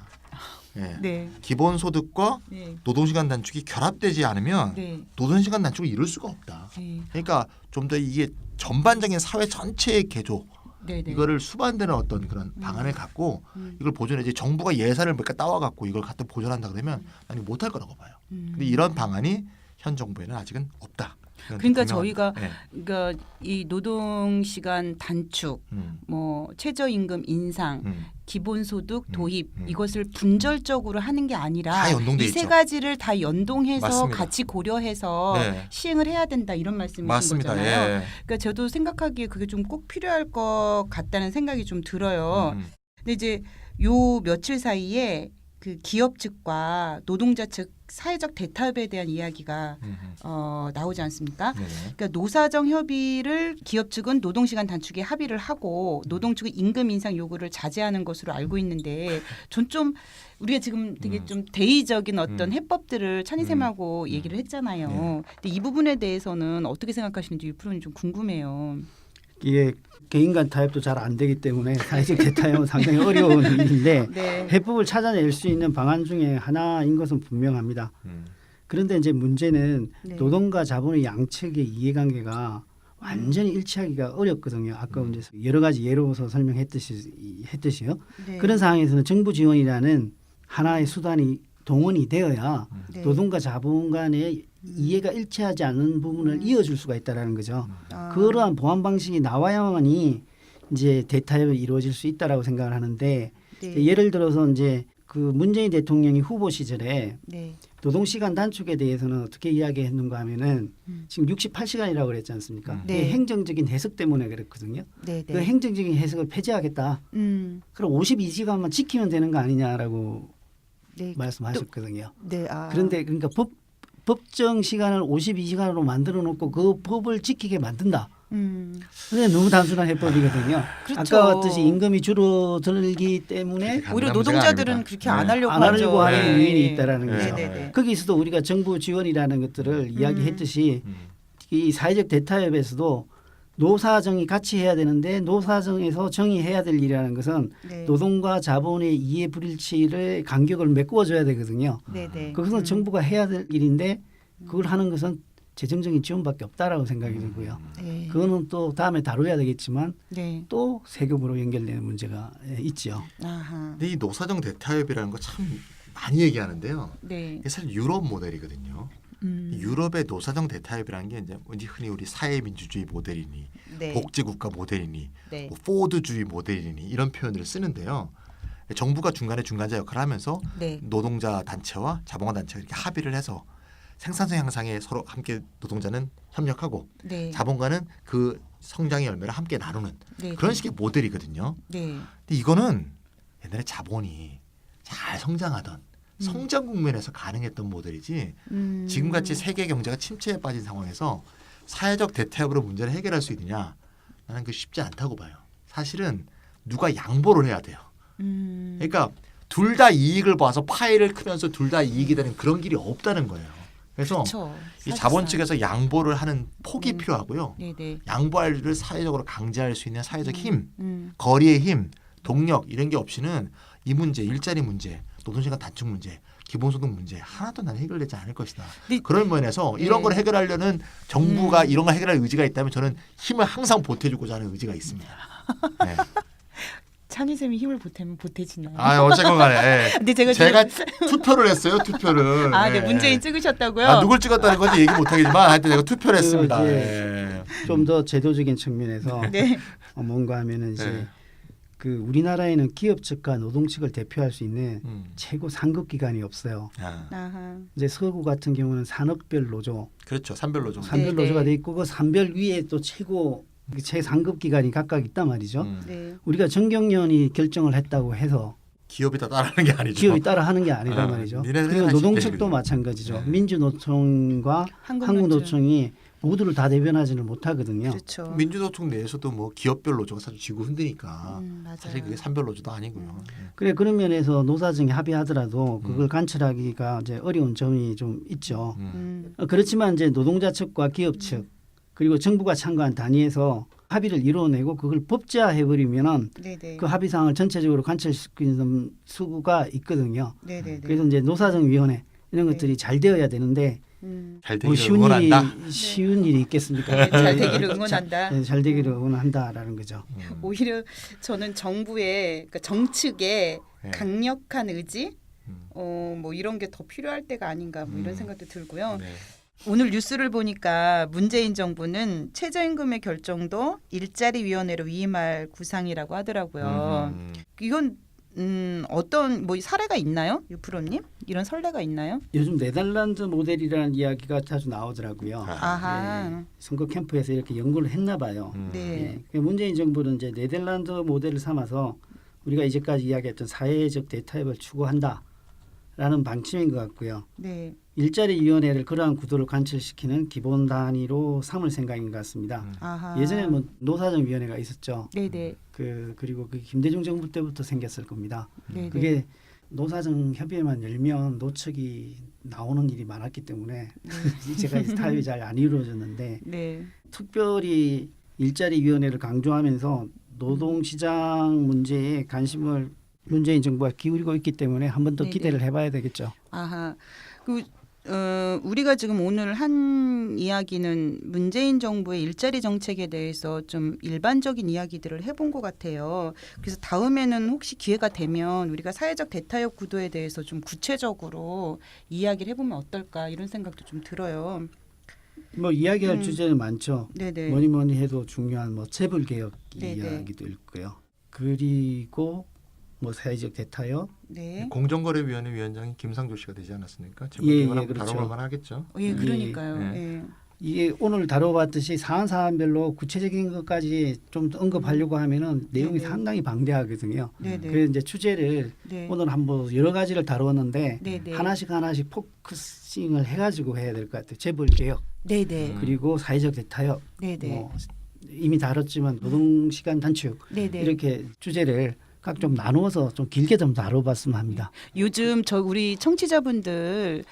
예. 네. 기본소득과 네. 노동시간 단축이 결합되지 않으면 네. 노동시간 단축을 이룰 수가 없다. 네. 그러니까 좀 더 이게 전반적인 사회 전체의 개조 네. 네. 이거를 수반되는 어떤 그런 방안을 갖고 이걸 보존해야지 정부가 예산을 몇 개 따와 갖고 이걸 갖다 보존한다 그러면 나는 못할 거라고 봐요. 근데 이런 방안이 현 정부에는 아직은 없다. 그러니까 분명한- 저희가 네. 그러니까 이 노동 시간 단축, 뭐 최저임금 인상, 기본소득 도입 이것을 분절적으로 하는 게 아니라 다 연동돼 이 세 있죠. 가지를 다 연동해서 맞습니다. 같이 고려해서 네. 시행을 해야 된다 이런 말씀이신 맞습니다. 거잖아요. 예. 그러니까 저도 생각하기에 그게 좀 꼭 필요할 것 같다는 생각이 좀 들어요. 근데 이제 요 며칠 사이에 그 기업 측과 노동자 측 사회적 대타협에 대한 이야기가 나오지 않습니까? 네네. 그러니까 노사정 협의를 기업 측은 노동시간 단축에 합의를 하고 노동 측은 임금 인상 요구를 자제하는 것으로 알고 있는데 전 좀 우리가 지금 되게 좀 대의적인 어떤 해법들을 찬희쌤하고 얘기를 했잖아요. 네. 근데 이 부분에 대해서는 어떻게 생각하시는지 유프로님 좀 궁금해요. 이게 개인 간 타협도 잘 안 되기 때문에 사회적 대타협은 상당히 어려운 일인데 네. 해법을 찾아낼 수 있는 방안 중에 하나인 것은 분명합니다. 그런데 이제 문제는 네. 노동과 자본의 양측의 이해관계가 완전히 일치하기가 어렵거든요. 아까 이제 여러 가지 예로서 설명했듯이요. 네. 그런 상황에서는 정부 지원이라는 하나의 수단이 동원이 되어야 네. 노동과 자본 간의 이해가 일치하지 않는 부분을 이어줄 수가 있다라는 거죠. 아. 그러한 보완 방식이 나와야만이 이제 대타협이 이루어질 수 있다라고 생각을 하는데 네. 예를 들어서 이제 그 문재인 대통령이 후보 시절에 네. 노동시간 단축에 대해서는 어떻게 이야기했는가 하면은 지금 68시간이라고 그랬지 않습니까? 네. 그게 행정적인 해석 때문에 그랬거든요. 네, 그 네. 행정적인 해석을 폐지하겠다. 그럼 52시간만 지키면 되는 거 아니냐라고 네. 말씀하셨거든요. 네. 아. 그런데 그러니까 법정 시간을 52시간으로 만들어 놓고 그 법을 지키게 만든다. 근데 너무 단순한 해법이거든요. 그렇죠. 아까 같듯이 임금이 줄어들기 때문에 그렇게 오히려 가능한 문제가 노동자들은 아닙니다. 그렇게 네. 안 하려고 안 하려고 하죠. 하는 네. 요인이 있다라는 네. 거죠. 네, 네. 거기서도 우리가 정부 지원이라는 것들을 이야기했듯이 이 사회적 대타협에서도 노사정이 같이 해야 되는데 노사정에서 정의해야 될 일이라는 것은 네. 노동과 자본의 이해 불일치를 간격을 메꾸어줘야 되거든요. 네, 네. 그것은 정부가 해야 될 일인데 그걸 하는 것은 재정적인 지원밖에 없다라고 생각이 들고요. 네. 그거는 또 다음에 다뤄야 되겠지만 네. 또 세금으로 연결되는 문제가 있죠. 아하. 근데 이 노사정 대타협이라는 거 참 많이 얘기하는데요. 네. 이게 사실 유럽 모델이거든요. 유럽의 노사정 대타협이라는 게 이제 흔히 우리 사회민주주의 모델이니 네. 복지국가 모델이니 네. 뭐 포드주의 모델이니 이런 표현을 쓰는데요. 정부가 중간에 중간자 역할을 하면서 네. 노동자 단체와 자본가 단체가 이렇게 합의를 해서 생산성 향상에 서로 함께 노동자는 협력하고 네. 자본가는 그 성장의 열매를 함께 나누는 네. 그런 식의 모델이거든요. 네. 근데 이거는 옛날에 자본이 잘 성장하던 성장 국면에서 가능했던 모델이지 지금같이 세계 경제가 침체에 빠진 상황에서 사회적 대타협으로 문제를 해결할 수 있느냐 나는 그 쉽지 않다고 봐요. 사실은 누가 양보를 해야 돼요. 그러니까 둘 다 이익을 봐서 파이를 크면서 둘 다 이익이 되는 그런 길이 없다는 거예요. 그래서 그렇죠. 이 자본 측에서 양보를 하는 폭이 필요하고요. 네네. 양보할 일을 사회적으로 강제할 수 있는 사회적 힘, 거리의 힘, 동력 이런 게 없이는 이 문제, 일자리 문제, 노동시간 단축 문제, 기본소득 문제 하나도 난 해결되지 않을 것이다. 네. 그런 면에서 이런 네. 걸 해결하려는 정부가 이런 걸 해결할 의지가 있다면 저는 힘을 항상 보태주고자 하는 의지가 있습니다. 네. 찬희 쌤이 힘을 보태면 보태지나요? 아 어쨌건 간에 예. 근데 제가 제가 투표를 했어요. 투표를. 아, 네. 예. 문재인 찍으셨다고요? 아, 누굴 찍었다는 건지 얘기 못하겠지만 하여튼 제가 투표를 그 했습니다. 이제 예. 좀 더 제도적인 측면에서 네. 뭔가 하면은 이제 네. 그 우리나라에는 기업 측과 노동 측을 대표할 수 있는 음. 최고 상급 기관이 없어요. 아, 아하. 이제 서구 같은 경우는 산업별 노조, 그렇죠. 산별로 좀. 산별 네, 노조가 네. 돼 있고 그 산별 위에 또 최고 최상급 기관이 각각 있단 말이죠. 네. 우리가 정경련이 결정을 했다고 해서 기업이 다 따라하는 게 아니죠. 기업이 따라 하는 게 아니란 말이죠. 니네들이 그리고 하시지. 노동측도 마찬가지죠. 네. 민주노총과 한국노총이 모두를 다 대변하지는 못하거든요. 그렇죠. 민주노총 내에서도 뭐 기업별 노조가 사실 쥐고 흔드니까 맞아요. 사실 그게 산별 노조도 아니고요. 그래 그런 면에서 노사정이 합의하더라도 그걸 관철하기가 이제 어려운 점이 좀 있죠. 그렇지만 이제 노동자 측과 기업 측 그리고 정부가 참가한 단위에서 합의를 이루어내고 그걸 법제화해 버리면은 네네. 그 합의 사항을 전체적으로 관철시키는 수가 있거든요. 네네네. 그래서 이제 노사정위원회 이런 네. 것들이 잘 되어야 되는데 잘 뭐 되기를 응원한다. 쉬운 일이 있겠습니까? 네, 잘 되기를 응원한다. 네, 잘 되기를 응원한다라는 거죠. 오히려 저는 정부의 그러니까 정측의 네. 강력한 의지, 뭐 이런 게 더 필요할 때가 아닌가 뭐 이런 생각도 들고요. 네. 오늘 뉴스를 보니까 문재인 정부는 최저임금의 결정도 일자리위원회로 위임할 구상이라고 하더라고요. 이건 어떤 뭐 사례가 있나요, 유프로님? 이런 선례가 있나요? 요즘 네덜란드 모델이라는 이야기가 자주 나오더라고요. 아하. 네, 선거 캠프에서 이렇게 연구를 했나 봐요. 네. 네. 문재인 정부는 이제 네덜란드 모델을 삼아서 우리가 이제까지 이야기했던 사회적 대타협을 추구한다라는 방침인 것 같고요. 네. 일자리위원회를 그러한 구도를 관철시키는 기본 단위로 삼을 생각인 것 같습니다. 아하. 예전에 뭐 노사정위원회가 있었죠. 네네. 그리고 그 김대중 정부 때부터 생겼을 겁니다. 네네. 그게 노사정 협의회만 열면 노측이 나오는 일이 많았기 때문에 이제까지 타협이 잘 안 이루어졌는데 네. 특별히 일자리위원회를 강조하면서 노동시장 문제에 관심을 문재인 정부가 기울이고 있기 때문에 한 번 더 네네. 기대를 해봐야 되겠죠. 아하. 우리가 지금 오늘 한 이야기는 문재인 정부의 일자리 정책에 대해서 좀 일반적인 이야기들을 해본 것 같아요. 그래서 다음에는 혹시 기회가 되면 우리가 사회적 대타협 구도에 대해서 좀 구체적으로 이야기를 해보면 어떨까 이런 생각도 좀 들어요. 뭐 이야기할 주제는 많죠. 네네. 뭐니 해도 중요한 뭐 재벌 개혁 네네. 이야기도 있고요. 그리고 뭐 사회적 대타협, 네. 공정거래위원회 위원장이 김상조 씨가 되지 않았습니까? 예, 제가 예, 그렇죠. 다뤄볼 만하겠죠. 예, 그러니까요. 네. 예. 이게 오늘 다뤄봤듯이 사안별로 구체적인 것까지 좀 언급하려고 하면은 내용이 네네. 상당히 방대하거든요. 네네. 그래서 이제 주제를 네. 오늘 한번 여러 가지를 다루었는데 네네. 하나씩 포커싱을 해가지고 해야 될 것 같아요. 재벌 개혁 네네. 그리고 사회적 대타협, 네네. 뭐 이미 다뤘지만 노동 시간 단축 네네. 이렇게 주제를 각 좀 나누어서 좀 길게 좀 다뤄봤으면 합니다. 요즘 우리 청취자분들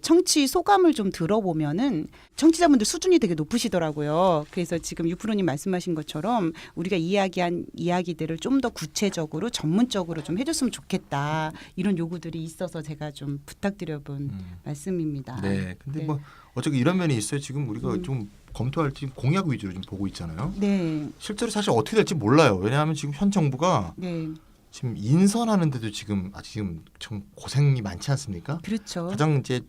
청취 소감을 좀 들어보면은 청취자분들 수준이 되게 높으시더라고요. 그래서 지금 유프로님 말씀하신 것처럼 우리가 이야기한 이야기들을 좀 더 구체적으로 전문적으로 좀 해줬으면 좋겠다 이런 요구들이 있어서 제가 좀 부탁드려본 말씀입니다. 네. 근데 네. 뭐 어차피 이런 면이 있어요. 지금 우리가 좀 검토할 지 공약 위주로 좀 보고 있잖아요. 네, 실제로 사실 어떻게 될지 몰라요. 왜냐하면 지금 현 정부가 네, 지금 인선하는데도 지금 아직 지금 좀 고생이 많지 않습니까? 그렇죠. 가장 이제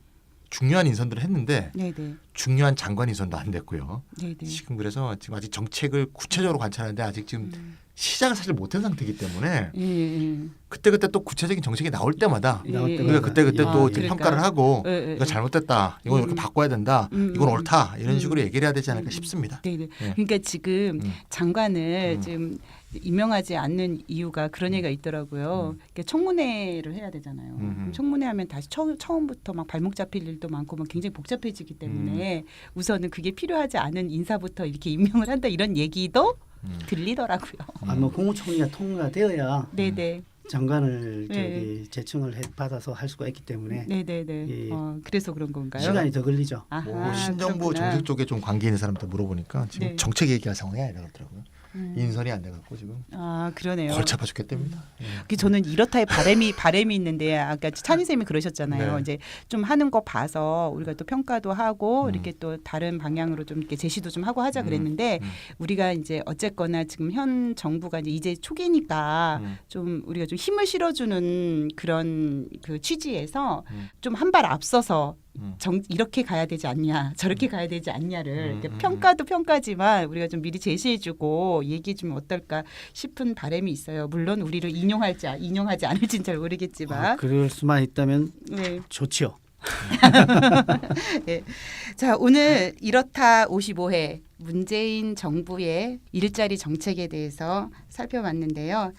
중요한 인선들을 했는데 네, 네, 중요한 장관 인선도 안 됐고요. 네, 네. 지금 그래서 지금 아직 정책을 구체적으로 관찰하는데 아직 지금 시작을 사실 못한 상태이기 때문에 예. 그때 또 구체적인 정책이 나올 때마다 예, 나올 예. 우리가 그때 예. 또 아, 이제 그러니까요. 평가를 하고 예, 예, 이거 잘못됐다, 이건 이렇게 바꿔야 된다, 이건 옳다 이런 식으로 얘기를 해야 되지 않을까 싶습니다. 네, 네. 예. 그러니까 지금 장관을 지금 임명하지 않는 이유가 그런 얘기가 있더라고요. 그러니까 청문회를 해야 되잖아요. 그럼 청문회하면 다시 처음부터 막 발목 잡힐 일도 많고 막 굉장히 복잡해지기 때문에 우선은 그게 필요하지 않은 인사부터 이렇게 임명을 한다 이런 얘기도 들리더라고요. 뭐 국무총리가 통과가 되어야 네, 네, 장관을 네. 제청을 받아서 할 수가 있기 때문에 네, 네, 네. 예. 그래서 그런 건가요? 시간이 더 걸리죠. 아하, 뭐 신정부 그렇구나. 정책 쪽에 좀 관계 있는 사람한테 물어보니까 지금 네. 정책 얘기할 상황이 아니라 그러더라고요. 인선이 안 돼갖고 지금 아, 그러네요. 골치 아파 죽겠답니다. 예. 그 저는 이렇다의 바람이 있는데 아까 찬희 쌤이 그러셨잖아요. 네. 이제 좀 하는 거 봐서 우리가 또 평가도 하고 이렇게 또 다른 방향으로 좀 이렇게 제시도 좀 하고 하자 그랬는데 우리가 이제 어쨌거나 지금 현 정부가 이제 초기니까 좀 우리가 좀 힘을 실어주는 그런 그 취지에서 좀 한 발 앞서서 이렇게 가야 되지 않냐, 저렇게 가야 되지 않냐를 이렇게 평가도 평가지만 우리가 좀 미리 제시해주고 얘기해 주면 어떨까 싶은 바람이 있어요. 물론 우리를 인용하지 않을지는 잘 모르겠지만. 그럴 수만 있다면 네. 좋지요. 네. 자, 오늘 이렇다 55회 문재인 정부의 일자리 정책에 대해서 살펴봤는데요.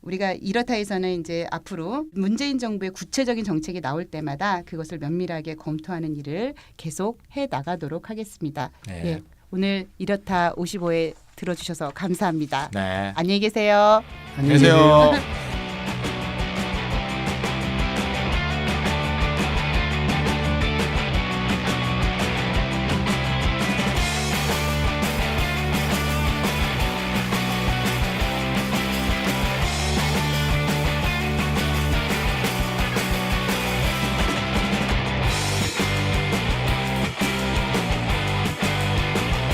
우리가 이렇다에서는 이제 앞으로 문재인 정부의 구체적인 정책이 나올 때마다 그것을 면밀하게 검토하는 일을 계속 해 나가도록 하겠습니다. 네. 예, 오늘 이렇다 55회 들어주셔서 감사합니다. 네. 안녕히 계세요. 안녕히 계세요. 계세요.